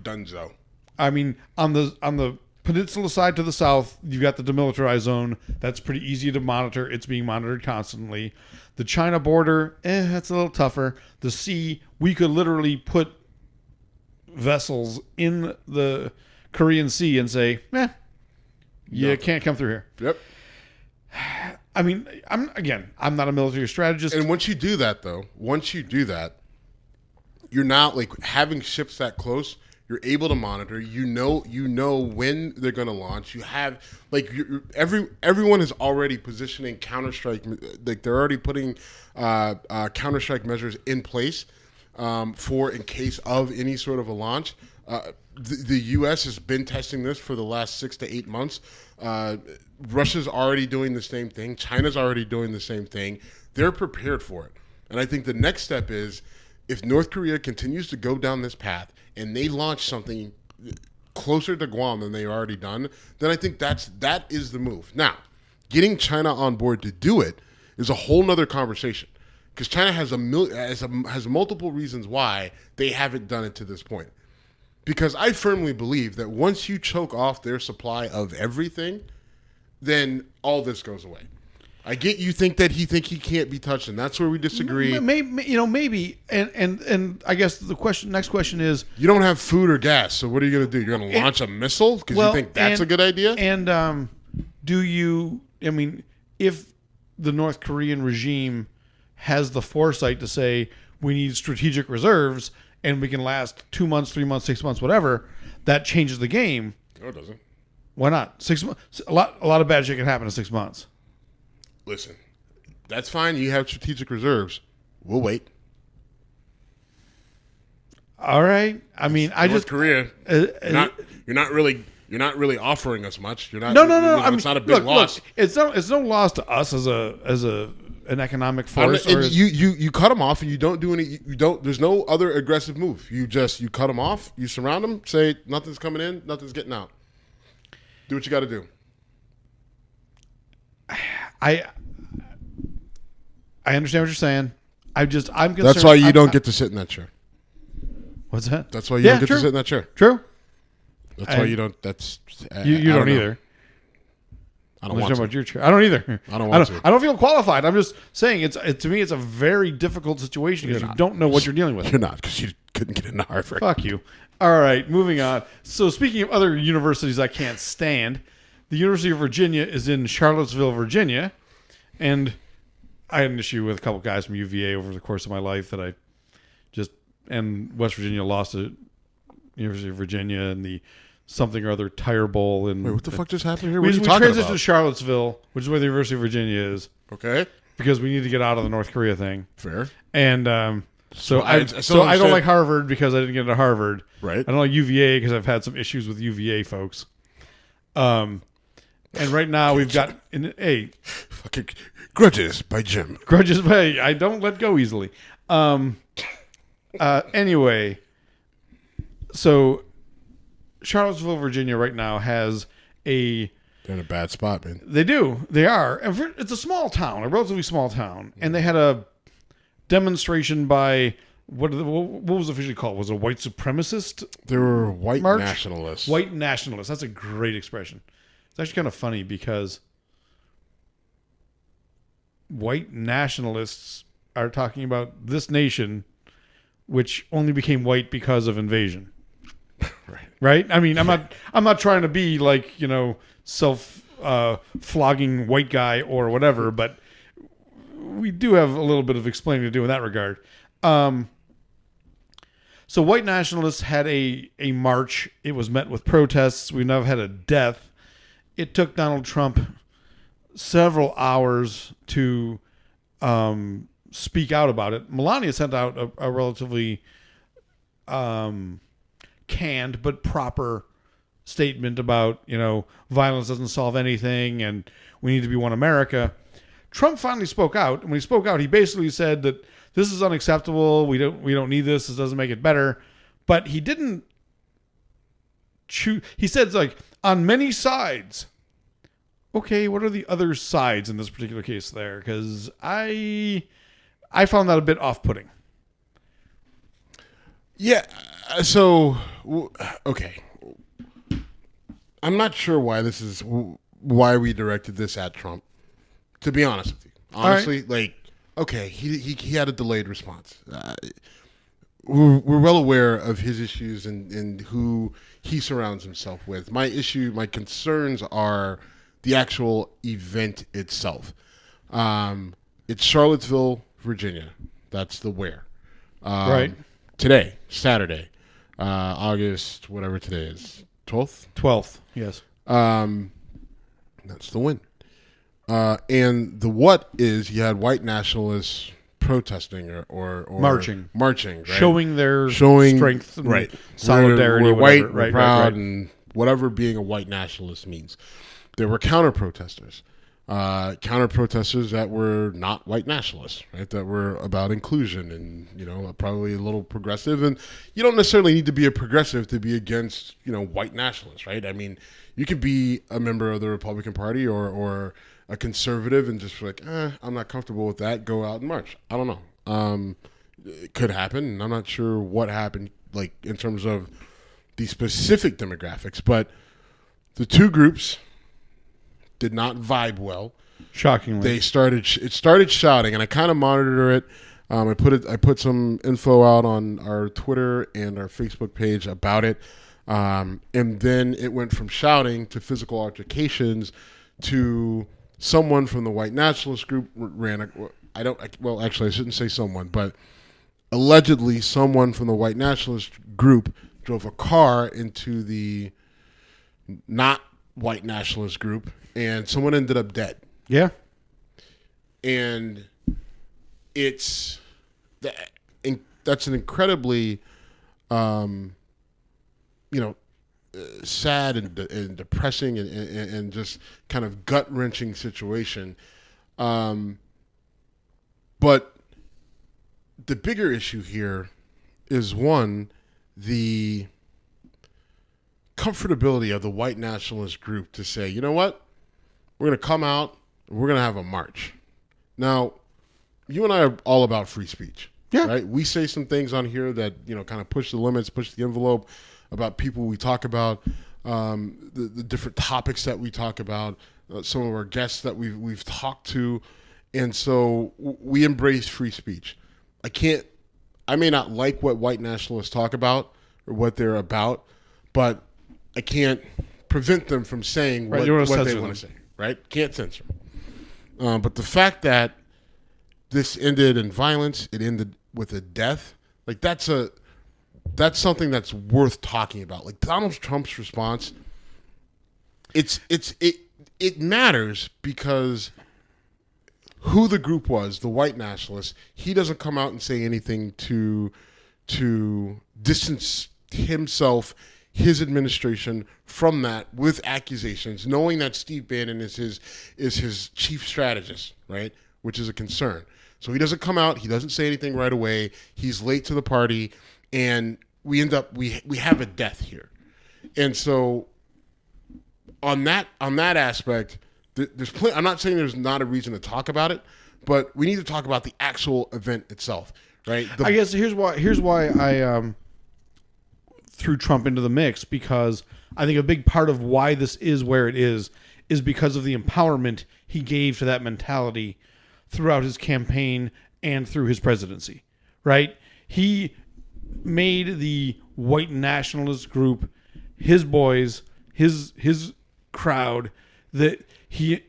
Dunzo. On the peninsula side to the south, you've got the demilitarized zone. That's pretty easy to monitor. It's being monitored constantly. The China border, that's a little tougher. The sea, we could literally put vessels in the Korean Sea and say, you can't come through here. Yep. I'm not a military strategist. And once you do that, you're not having ships that close. You're able to monitor. You know when they're going to launch. You have everyone is already positioning counterstrike. They're already putting counterstrike measures in place for in case of any sort of a launch. The U.S. has been testing this for the last 6 to 8 months. Russia's already doing the same thing. China's already doing the same thing. They're prepared for it. And I think the next step is if North Korea continues to go down this path and they launch something closer to Guam than they've already done, then I think that is the move. Now, getting China on board to do it is a whole nother conversation because China has multiple reasons why they haven't done it to this point. Because I firmly believe that once you choke off their supply of everything, then all this goes away. I get you think that he can't be touched, and that's where we disagree. Maybe, and I guess the next question is, you don't have food or gas, so what are you going to do? You're going to launch a missile because you think that's a good idea? And do you? I mean, if the North Korean regime has the foresight to say we need strategic reserves and we can last 2 months, 3 months, 6 months, whatever, that changes the game. No, it doesn't. Why not? 6 months. A lot of bad shit can happen in 6 months. Listen, that's fine. You have strategic reserves. We'll wait. All right. I mean, North Korea. You're not really offering us much. You're not. No. I mean, it's not a big loss. Look, it's no loss to us as an economic force. You cut them off, and you don't do any. You don't. There's no other aggressive move. You cut them off. You surround them. Say nothing's coming in. Nothing's getting out. Do what you got to do. I understand what you're saying. I'm concerned. That's why you don't get to sit in that chair. What's that? That's why you don't get to sit in that chair. True. That's why you don't. That's you don't either. I don't want to. About your chair. I don't either. I don't want to. I don't feel qualified. I'm just saying to me it's a very difficult situation because you don't know what you're dealing with. You're not because you couldn't get into Harvard. Fuck you. All right, moving on. So speaking of other universities I can't stand, the University of Virginia is in Charlottesville, Virginia, and I had an issue with a couple guys from UVA over the course of my life that and West Virginia lost to University of Virginia in the something or other Tire Bowl. And wait, what the fuck just happened here? We what are you talking transitioned about? to Charlottesville, which is where the University of Virginia is. Okay. Because we need to get out of the North Korea thing. Fair. And so I don't like Harvard because I didn't get into Harvard. Right. I don't like UVA because I've had some issues with UVA folks. And right now we've got fucking Grudges by Jim. Grudges by I don't let go easily. Anyway, so Charlottesville, Virginia, right now has they're in a bad spot, man. They do. They are. It's a small town, a relatively small town, and they had a demonstration by what was officially called? Was it a white supremacist? They were white march? nationalists. White nationalists. That's a great expression. It's actually kind of funny because white nationalists are talking about this nation, which only became white because of invasion. Right? I mean, I'm not trying to be like, self flogging white guy or whatever, but we do have a little bit of explaining to do in that regard. So white nationalists had a march. It was met with protests. We now have had a death. It took Donald Trump several hours to speak out about it. Melania sent out a relatively canned but proper statement about, violence doesn't solve anything and we need to be one America. Trump finally spoke out. And when he spoke out, he basically said that this is unacceptable. We don't need this. This doesn't make it better. But he didn't choose. He said, like, on many sides. Okay, what are the other sides in this particular case there? Because I found that a bit off-putting. Yeah. So, okay. I'm not sure why we directed this at Trump. To be honest with you, honestly, okay, he had a delayed response. We're well aware of his issues and who he surrounds himself with. My concerns are the actual event itself. It's Charlottesville, Virginia. That's the where. Right. Today, Saturday, August, whatever today is, 12th? 12th, yes. That's the win. And the what is you had white nationalists protesting or marching, right? showing their strength, and right? Solidarity, we're white, we're proud, right. and whatever being a white nationalist means. There were counter protesters that were not white nationalists, right? That were about inclusion and probably a little progressive. And you don't necessarily need to be a progressive to be against white nationalists, right? I mean, you could be a member of the Republican Party or a conservative and just like, I'm not comfortable with that. Go out and march. I don't know. It could happen, and I'm not sure what happened, like in terms of the specific demographics. But the two groups did not vibe well. Shockingly. it started shouting, and I kind of monitor it. I put some info out on our Twitter and our Facebook page about it, and then it went from shouting to physical altercations to someone from the white nationalist group I shouldn't say someone, but allegedly someone from the white nationalist group drove a car into the not white nationalist group, and someone ended up dead. Yeah. And that's an incredibly, sad and depressing and just kind of gut-wrenching situation. But the bigger issue here is, one, the comfortability of the white nationalist group to say, you know what, we're going to come out, we're going to have a march. Now, you and I are all about free speech. Yeah. Right? We say some things on here that, kind of push the limits, push the envelope about people we talk about, the different topics that we talk about, some of our guests that we've talked to. And so we embrace free speech. I may not like what white nationalists talk about or what they're about, but I can't prevent them from saying what they want to say. Right? Can't censor them. But the fact that this ended in violence, it ended with a death, like that's something that's worth talking about. Like Donald Trump's response, it matters because who the group was, the white nationalists, he doesn't come out and say anything to distance himself, his administration from that with accusations, knowing that Steve Bannon is his chief strategist, right? Which is a concern. So he doesn't come out, he doesn't say anything right away. He's late to the party, and we have a death here. And so on that aspect, there's plenty. I'm not saying there's not a reason to talk about it, but we need to talk about the actual event itself, right? I guess here's why I threw Trump into the mix, because I think a big part of why this is where it is because of the empowerment he gave to that mentality throughout his campaign and through his presidency, right? He made the white nationalist group, his boys, his crowd, that he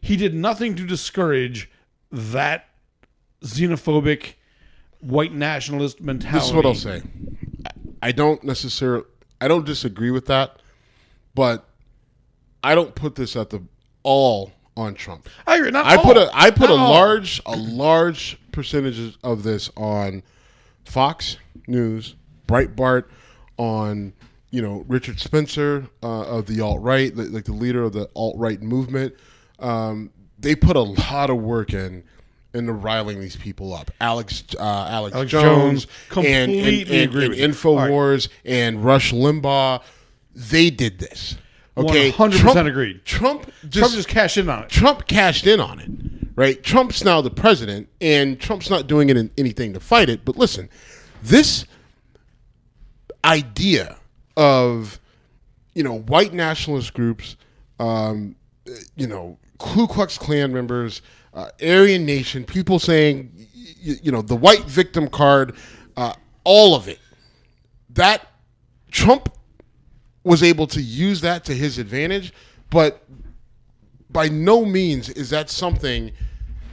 did nothing to discourage that xenophobic white nationalist mentality. This is what I'll say. I don't disagree with that, but I don't put this at the all on Trump. I agree. I put a large percentage of this on Fox News, Breitbart, on Richard Spencer of the alt-right, like the leader of the alt-right movement. They put a lot of work into riling these people up. Alex Jones and InfoWars and Rush Limbaugh, they did this. Okay, 100% agreed. Trump just cashed in on it. Trump cashed in on it, right? Trump's now the president, and Trump's not doing anything to fight it. But listen, this idea of white nationalist groups, Ku Klux Klan members, Aryan Nation, people saying, the white victim card, all of it, that Trump was able to use that to his advantage, but by no means is that something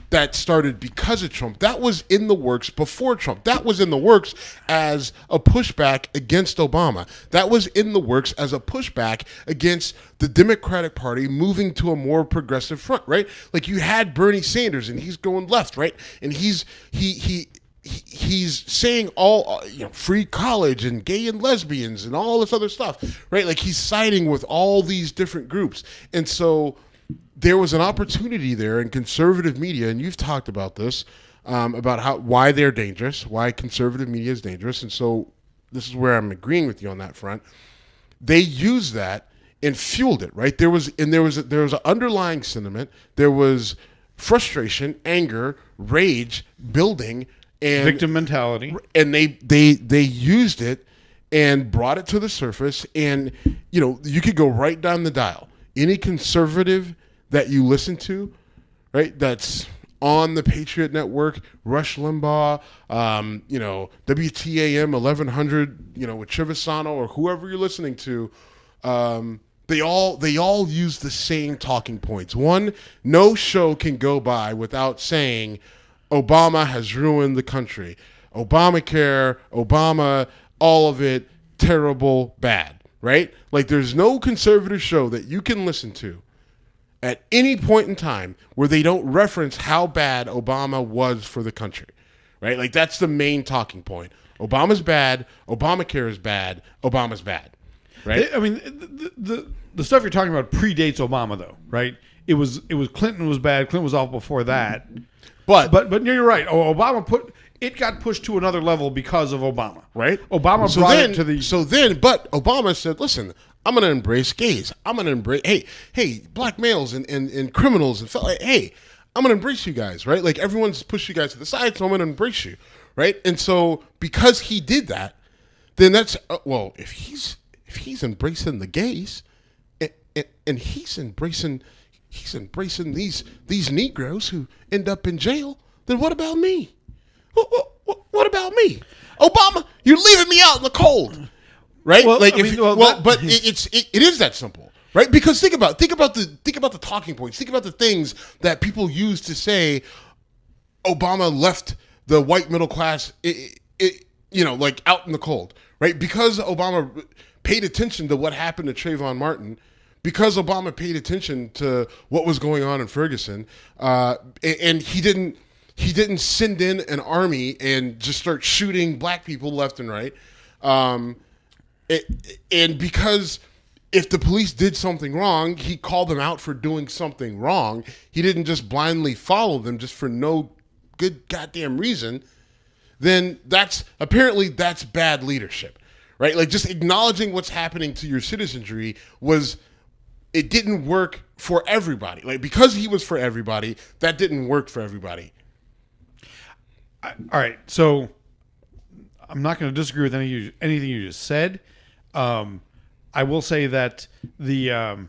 that started because of Trump. That was in the works before Trump. That was in the works as a pushback against Obama. That was in the works as a pushback against the Democratic Party moving to a more progressive front, right? Like you had Bernie Sanders and he's going left, right? And he's saying all free college and gay and lesbians and all this other stuff, right? Like he's siding with all these different groups. And so there was an opportunity there in conservative media, and you've talked about this, about why they're dangerous, why conservative media is dangerous. And so this is where I'm agreeing with you on that front. They used that and fueled it, right? There was an underlying sentiment. There was frustration, anger, rage building, and victim mentality. And they used it and brought it to the surface. And you could go right down the dial. Any conservative that you listen to right? That's on the Patriot Network, Rush Limbaugh, WTAM 1100, with Trevisano or whoever you're listening to. They all use the same talking points. One, no show can go by without saying Obama has ruined the country. Obamacare, Obama, all of it, terrible, bad, right? Like there's no conservative show that you can listen to at any point in time where they don't reference how bad Obama was for the country, right? Like that's the main talking point. Obama's bad, Obamacare is bad, Obama's bad, right? I mean, the stuff you're talking about predates Obama, though, right? It was Clinton was bad. Clinton was off before that, but you're right. Obama got pushed to another level because of Obama, right? Obama brought it to the. But Obama said, "Listen, I'm going to embrace gays. I'm going to embrace hey, black males and criminals and hey, I'm going to embrace you guys, right? Like everyone's pushed you guys to the side, so I'm going to embrace you, right? And so because he did that, then that's if he's embracing the gays, and he's embracing these Negroes who end up in jail, then what about me? What about me? Obama, you're leaving me out in the cold, right? Well, like it is that simple, right? Because think about the talking points. Think about the things that people use to say Obama left the white middle class, like out in the cold, right? Because Obama paid attention to what happened to Trayvon Martin. Because Obama paid attention to what was going on in Ferguson, and he didn't send in an army and just start shooting black people left and right, and because if the police did something wrong, he called them out for doing something wrong. He didn't just blindly follow them just for no good goddamn reason. Then that's bad leadership, right? Like just acknowledging what's happening to your citizenry it didn't work for everybody. Like because he was for everybody, that didn't work for everybody. All right, so I'm not going to disagree with anything you just said. I will say that the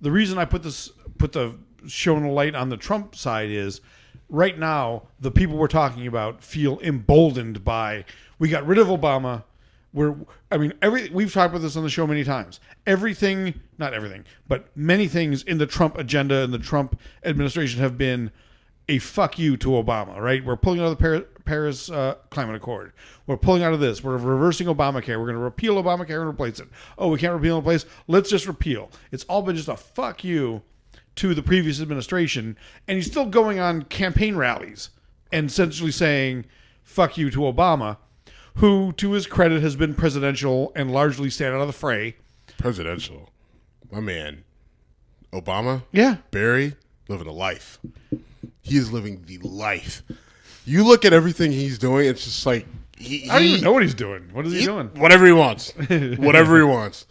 reason I put the show in the light on the Trump side is right now the people we're talking about feel emboldened by we got rid of Obama. We've talked about this on the show many times. Not everything, but many things in the Trump agenda and the Trump administration have been a fuck you to Obama, right? We're pulling out of the Paris Climate Accord. We're pulling out of this. We're reversing Obamacare. We're going to repeal Obamacare and replace it. Oh, we can't repeal and replace? Let's just repeal. It's all been just a fuck you to the previous administration, and he's still going on campaign rallies and essentially saying fuck you to Obama, who, to his credit, has been presidential and largely stayed out of the fray. Presidential. My man. Obama? Yeah. Barry, living a life. He is living the life. You look at everything he's doing, it's just like... I don't even know what he's doing. What is he doing? Whatever he wants. Whatever he wants.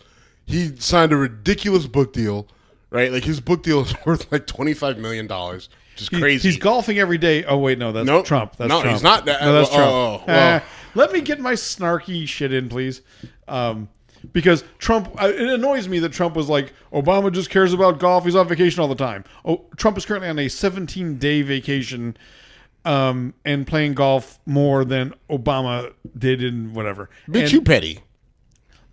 He signed a ridiculous book deal, right? Like, his book deal is worth like $25 million, which is crazy. He's golfing every day. Oh, wait, no, that's Trump. That's Trump. He's not. No, that's Trump. Let me get my snarky shit in, please. Because Trump, it annoys me that Trump was like, Obama just cares about golf. He's on vacation all the time. Oh, Trump is currently on a 17-day vacation and playing golf more than Obama did in whatever. Bitch, you petty.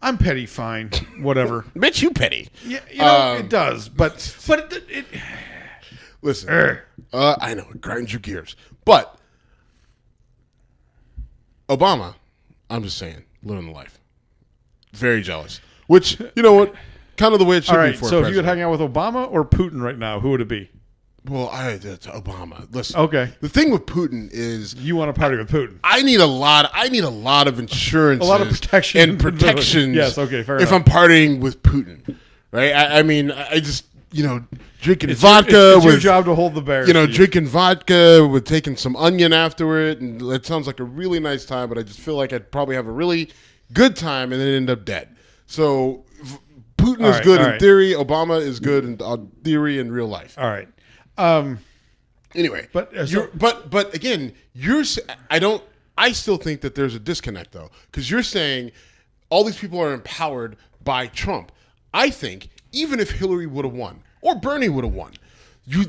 I'm petty, fine. Whatever. Bitch, you petty. Yeah, it does. But it listen, I know, it grinds your gears. But Obama, I'm just saying, living the life. Very jealous. Which, you know what? Kind of the way it should be for a so if you could hang out with Obama or Putin right now, who would it be? Well, it's Obama. Listen. Okay. The thing with Putin is you want to party with Putin. I need a lot of insurance, a lot of protection and protections. Yes. Okay. Fair enough. If I'm partying with Putin, right? I just drinking vodka. It's your job to hold the bear. Drinking vodka with taking some onion after it, and it sounds like a really nice time. But I just feel like I'd probably have a really good time and then end up dead. So Putin is good in theory. Obama is good in theory and real life. All right. Anyway, but again, I still think that there's a disconnect though, because you're saying all these people are empowered by Trump. I think even if Hillary would have won or Bernie would have won,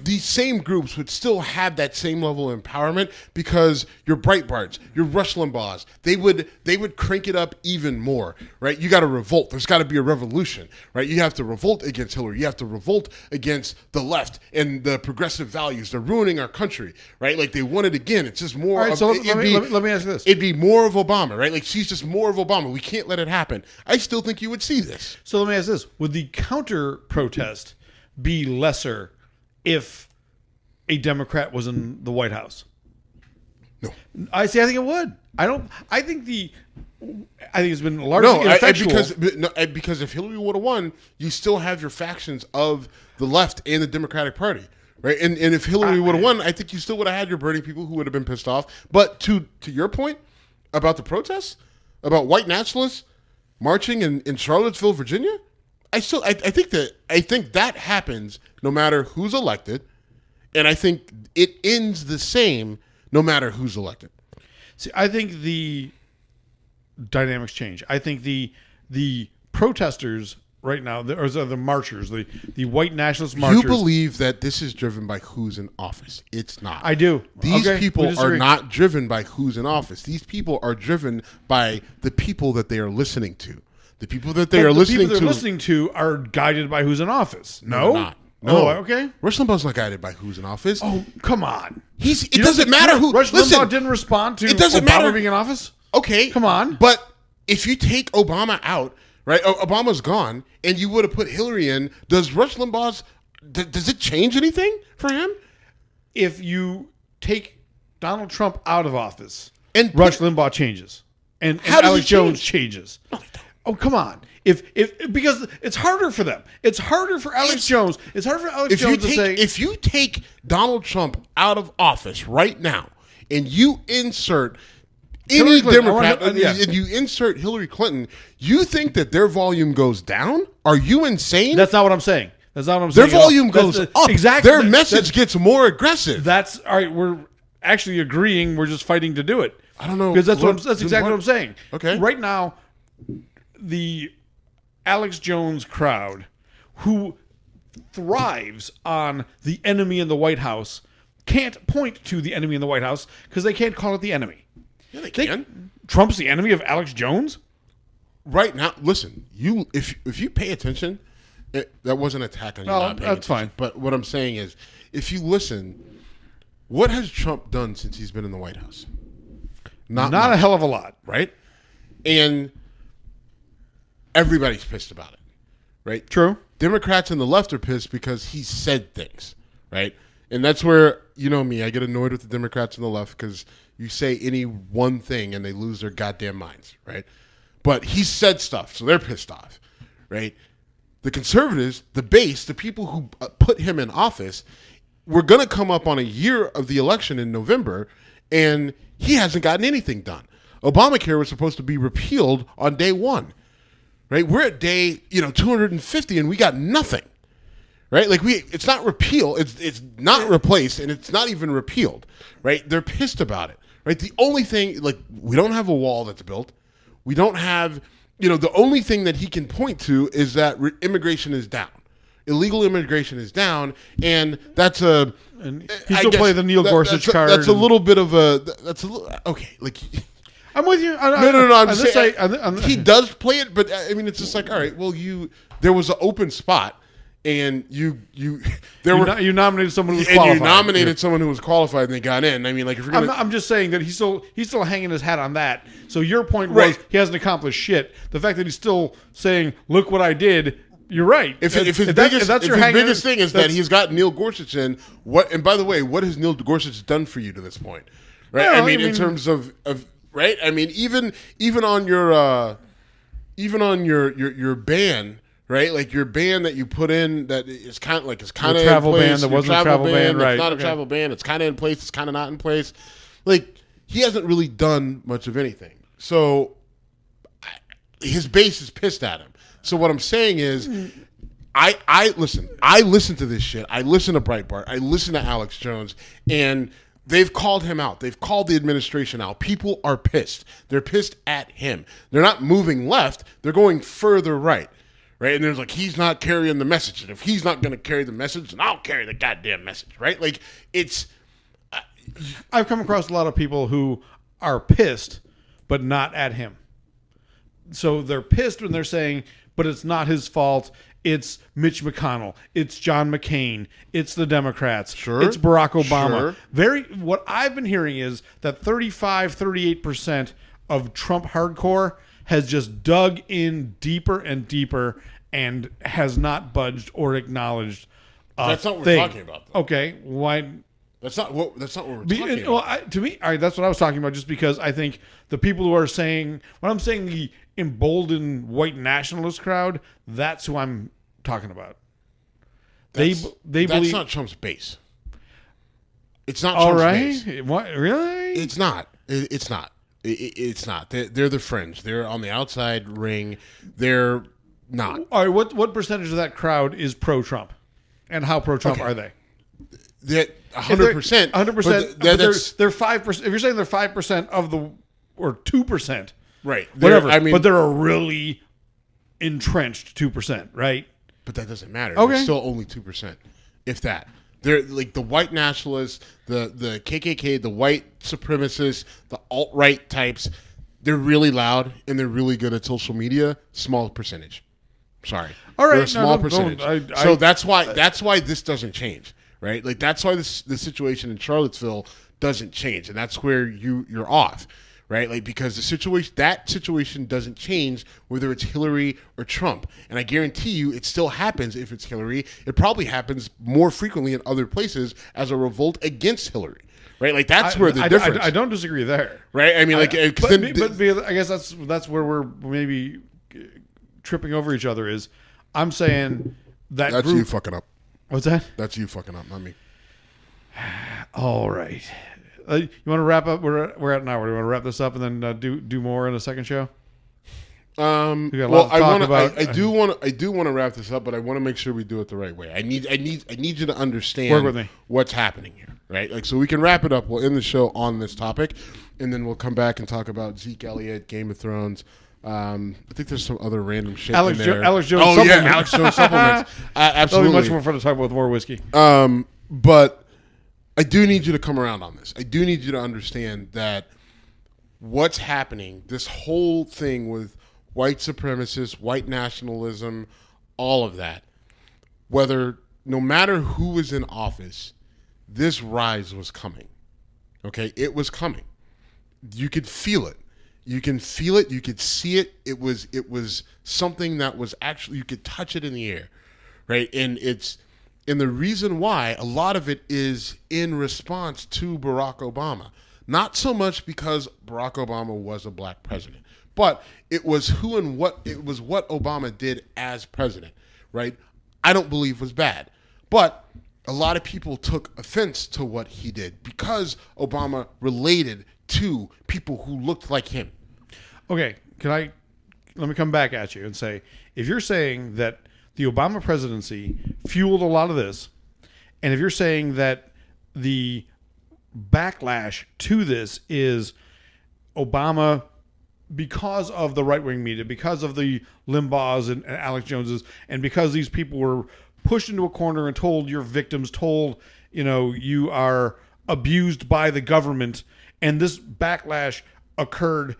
these same groups would still have that same level of empowerment because your Breitbarts, your Rush Limbaughs, they would crank it up even more, right? You got to revolt. There's got to be a revolution, right? You have to revolt against Hillary. You have to revolt against the left and the progressive values. They're ruining our country, right? Like they want it again. It's just more. All right, so let me ask you this. It'd be more of Obama, right? Like she's just more of Obama. We can't let it happen. I still think you would see this. So let me ask this. Would the counter protest be lesser if a Democrat was in the White House? No. I think it would. I think it's been largely ineffectual. Because if Hillary would have won, you still have your factions of the left and the Democratic Party, right? And if Hillary would have won, I think you still would have had your Bernie people who would have been pissed off. But to your point about the protests, about white nationalists marching in Charlottesville, Virginia, I think that happens no matter who's elected, and I think it ends the same no matter who's elected. See, I think the dynamics change. I think the protesters right now, or the marchers, the white nationalist marchers. You believe that this is driven by who's in office. It's not. I do. These people are not driven by who's in office. These people are driven by the people that they are listening to. The people that they're listening to are guided by who's in office. No, they're not. No. Oh, okay. Rush Limbaugh's not guided by who's in office. Oh, come on. It doesn't matter who. Rush Limbaugh didn't respond to Obama being in office? Okay. Come on. But if you take Obama out, right, Obama's gone, and you would have put Hillary in, does Rush Limbaugh's, does it change anything for him? If you take Donald Trump out of office, and Rush Limbaugh changes. And Alex Jones changes. No, oh, come on. Because it's harder for them. It's harder for Alex Jones. It's harder for Alex Jones to say. If you take Donald Trump out of office right now and you insert any Democrat and you insert Hillary Clinton, you think that their volume goes down? Are you insane? That's not what I'm saying. Their volume goes up. Exactly. Their message gets more aggressive. That's all right. We're actually agreeing. We're just fighting to do it. I don't know. Because that's exactly what I'm saying. Okay. Right now, the Alex Jones crowd, who thrives on the enemy in the White House, can't point to the enemy in the White House because they can't call it the enemy. Yeah, they can. Trump's the enemy of Alex Jones? Right now, listen, if you pay attention, that wasn't an attack on you. No, that's fine. But what I'm saying is, if you listen, what has Trump done since he's been in the White House? Not a hell of a lot. Right? And everybody's pissed about it, right? True. Democrats and the left are pissed because he said things, right? And that's where, you know me, I get annoyed with the Democrats and the left because you say any one thing and they lose their goddamn minds, right? But he said stuff, so they're pissed off, right? The conservatives, the base, the people who put him in office, we're going to come up on a year of the election in November, and he hasn't gotten anything done. Obamacare was supposed to be repealed on day one. Right, we're at day 250 and we got nothing. Right, like it's not repeal, it's not replaced, and it's not even repealed. Right, they're pissed about it. Right, the only thing, like, we don't have a wall that's built. We don't have, the only thing that he can point to is that immigration is down, illegal immigration is down, and that's a. And he still play the Neil Gorsuch card. That's a little bit of a. That's a little okay. Like. I'm with you. No. I'm just saying he does play it, but I mean, it's just like, all right. Well, there was an open spot, and you nominated someone who was and qualified. You nominated someone who was qualified, and they got in. I mean, like, if you're gonna, I'm just saying that he's still hanging his hat on that. So your point was he hasn't accomplished shit. The fact that he's still saying, "Look what I did." You're right. If his biggest thing is that he's got Neil Gorsuch in, what? And by the way, what has Neil Gorsuch done for you to this point? Right. No, I mean, in terms of right. I mean, even on your ban, right? Like your ban that you put in that is kind of a travel ban that wasn't a travel ban, right? It's not a travel ban. It's kind of in place. It's kind of not in place. Like, he hasn't really done much of anything. So his base is pissed at him. So what I'm saying is, I listen. I listen to this shit. I listen to Breitbart. I listen to Alex Jones, and they've called him out. They've called the administration out. People are pissed. They're pissed at him. They're not moving left. They're going further right. right? And there's like, he's not carrying the message. And if he's not going to carry the message, then I'll carry the goddamn message, right? Like, it's... I've come across a lot of people who are pissed, but not at him. So they're pissed when they're saying, but it's not his fault. It's Mitch McConnell. It's John McCain. It's the Democrats. Sure. It's Barack Obama. Sure. What I've been hearing is that 38% of Trump hardcore has just dug in deeper and deeper and has not budged or acknowledged a That's not what thing. we're talking about, though. Okay, why? That's not what we're talking about. Well, to me, that's what I was talking about. Just because I think the people who are saying, when I'm saying the emboldened white nationalist crowd, that's who I'm talking about. They believe that's not Trump's base. It's not all Trump's base. right. What, really? It's not. It's not. It's not. They're the fringe. They're on the outside ring. They're not. All right. What percentage of that crowd is pro-Trump, and how pro-Trump are they? They're 100%. 100%. They're 5%. If you're saying they're 5% of the, or 2%, right? Whatever. I mean, but they're a really entrenched 2%, right? But that doesn't matter. Okay. They're still only 2%, if that. They're like the white nationalists, the KKK, the white supremacists, the alt-right types. They're really loud and they're really good at social media. Small percentage. Sorry. All right. They're a small percentage. So that's why this doesn't change, right? Like that's why the situation in Charlottesville doesn't change, and that's where you're off. Right, like because that situation doesn't change whether it's Hillary or Trump, and I guarantee you, it still happens if it's Hillary. It probably happens more frequently in other places as a revolt against Hillary. Right, like that's where the difference. I don't disagree there. Right, I mean, like, but I guess that's where we're maybe tripping over each other. Is I'm saying that's group, you fucking up. What's that? That's you fucking up, not me. All right. You want to wrap up? We're at an hour. Do you want to wrap this up and then do more in a second show? I do want to wrap this up, but I want to make sure we do it the right way. I need you to understand Work with me. What's happening here, right? Like, so we can wrap it up. We'll end the show on this topic, and then we'll come back and talk about Zeke Elliott, Game of Thrones. I think there's some other random shit in there. Alex Jones. Oh yeah, Alex Jones supplements. Absolutely, that'll be much more fun to talk about with more whiskey. But I do need you to come around on this. I do need you to understand that what's happening, this whole thing with white supremacists, white nationalism, all of that, no matter who was in office, this rise was coming. Okay? It was coming. You could feel it. You can feel it. You could see it. It was something that was actually, you could touch it in the air. Right? And the reason why, a lot of it is in response to Barack Obama. Not so much because Barack Obama was a black president, but it was what Obama did as president, right? I don't believe was bad. But a lot of people took offense to what he did because Obama related to people who looked like him. Okay, let me come back at you and say, if you're saying that the Obama presidency fueled a lot of this, and if you're saying that the backlash to this is Obama, because of the right-wing media, because of the Limbaughs and Alex Joneses, and because these people were pushed into a corner and told you're victims, told, you are abused by the government, and this backlash occurred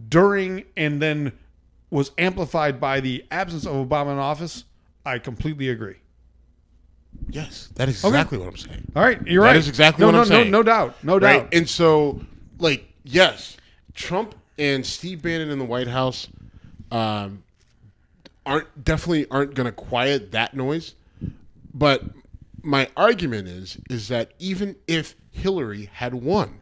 during and then was amplified by the absence of Obama in office, I completely agree. Yes, that is exactly what I'm saying. All right, you're right. That is exactly what I'm saying. No doubt. Right? And so, yes, Trump and Steve Bannon in the White House aren't going to quiet that noise. But my argument is that even if Hillary had won,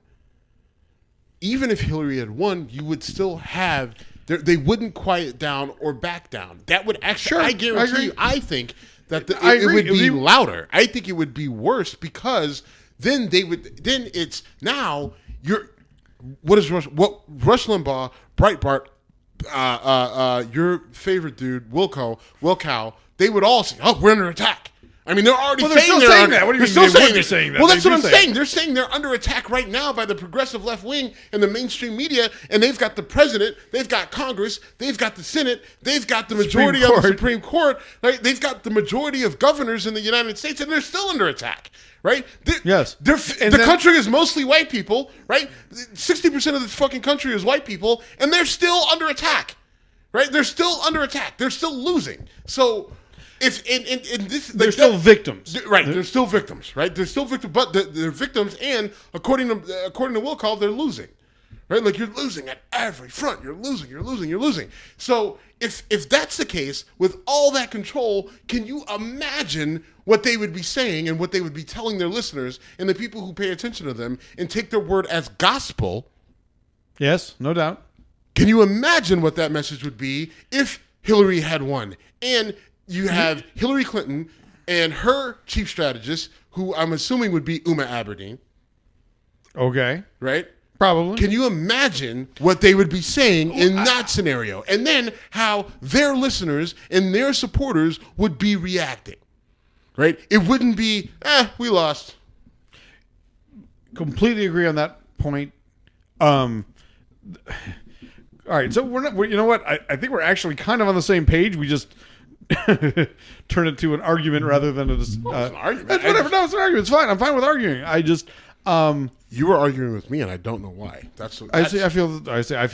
you would still have. They wouldn't quiet down or back down. That would actually, I guarantee you, I think that it would be louder. I think it would be worse because then it's now Rush Limbaugh, Breitbart, your favorite dude, Wilcow, they would all say, oh, we're under attack. I mean, they're already Well, they're saying still saying that. What do you they're mean still they would be saying that? Well, They that's do what I'm say saying. it. They're saying they're under attack right now by the progressive left wing and the mainstream media, and they've got the president, they've got Congress, they've got the Senate, they've got the majority of the Supreme Court, right? They've got the majority of governors in the United States, and they're still under attack. Right? Yes. The country is mostly white people, right? 60% of this fucking country is white people, and they're still under attack. Right? They're still under attack. They're still losing. So if in this, They're still victims. Right? They're still victims. Right? They're still victims, but they're victims, and according to Will Call, they're losing. Right? Like you're losing at every front. You're losing. So if that's the case, with all that control, can you imagine what they would be saying and what they would be telling their listeners and the people who pay attention to them and take their word as gospel? Yes, no doubt. Can you imagine what that message would be if Hillary had won? And you have Hillary Clinton and her chief strategist, who I'm assuming would be Uma Aberdeen. Okay. Right? Probably. Can you imagine what they would be saying in that scenario? And then how their listeners and their supporters would be reacting. Right? It wouldn't be, we lost. Completely agree on that point. All right, so you know what? I think we're actually kind of on the same page. We just turn it to an argument rather than it's an argument. Whatever. No, it's an argument. It's fine. I'm fine with arguing. I just you were arguing with me, and I don't know why. I feel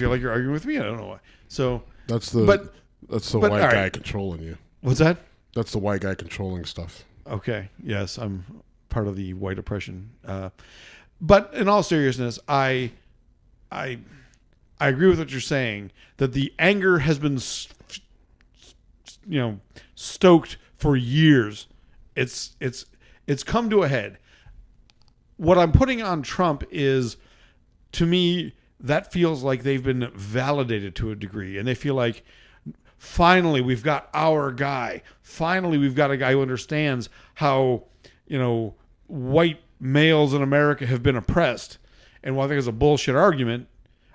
like you're arguing with me. I don't know why. So that's the white guy controlling you. What's that? That's the white guy controlling stuff. Okay. Yes, I'm part of the white oppression. But in all seriousness, I agree with what you're saying, that the anger has been, stoked for years. It's come to a head. What I'm putting on Trump is, to me, that feels like they've been validated to a degree, and they feel like, finally, we've got our guy. Finally, we've got a guy who understands how, white males in America have been oppressed. And while I think it's a bullshit argument,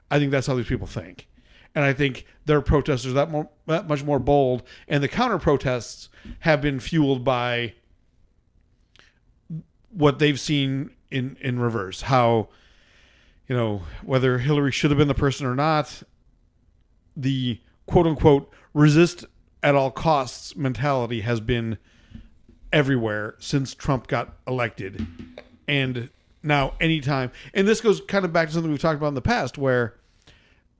I think that's how these people think. And I think their protesters that much more bold, and the counter protests have been fueled by what they've seen in reverse. How, whether Hillary should have been the person or not, the quote unquote resist at all costs mentality has been everywhere since Trump got elected. And now anytime, and this goes kind of back to something we've talked about in the past, where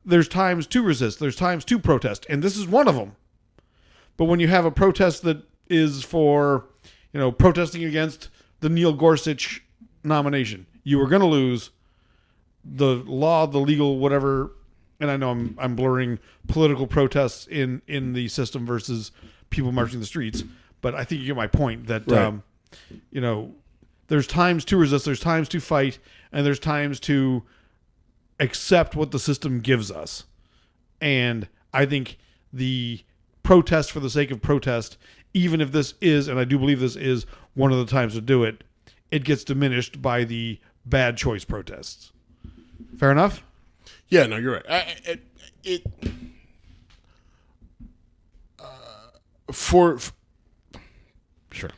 there's times to resist, there's times to protest, and this is one of them. But when you have a protest that is for, protesting against the Neil Gorsuch nomination, you are going to lose. The law, the legal, whatever, and I know I'm blurring political protests in the system versus people marching the streets, but I think you get my point that, right. There's times to resist, there's times to fight, and there's times to accept what the system gives us. And I think the protest for the sake of protest, even if this is, and I do believe this is one of the times to do it, it gets diminished by the bad choice protests. Fair enough? Yeah, no, you're right. Sure.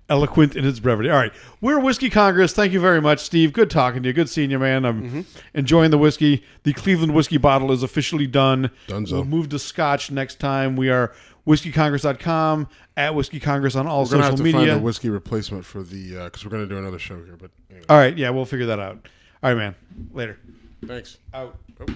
Eloquent in its brevity. All right. We're Whiskey Congress. Thank you very much, Steve. Good talking to you. Good seeing you, man. I'm enjoying the whiskey. The Cleveland whiskey bottle is officially done. Donezo. We'll move to Scotch next time. We are whiskeycongress.com, at Whiskey Congress on all social media. We're going to have to find a whiskey replacement for the, because we're going to do another show here. But anyway. All right. Yeah, we'll figure that out. All right, man. Later. Thanks. Out. Oh.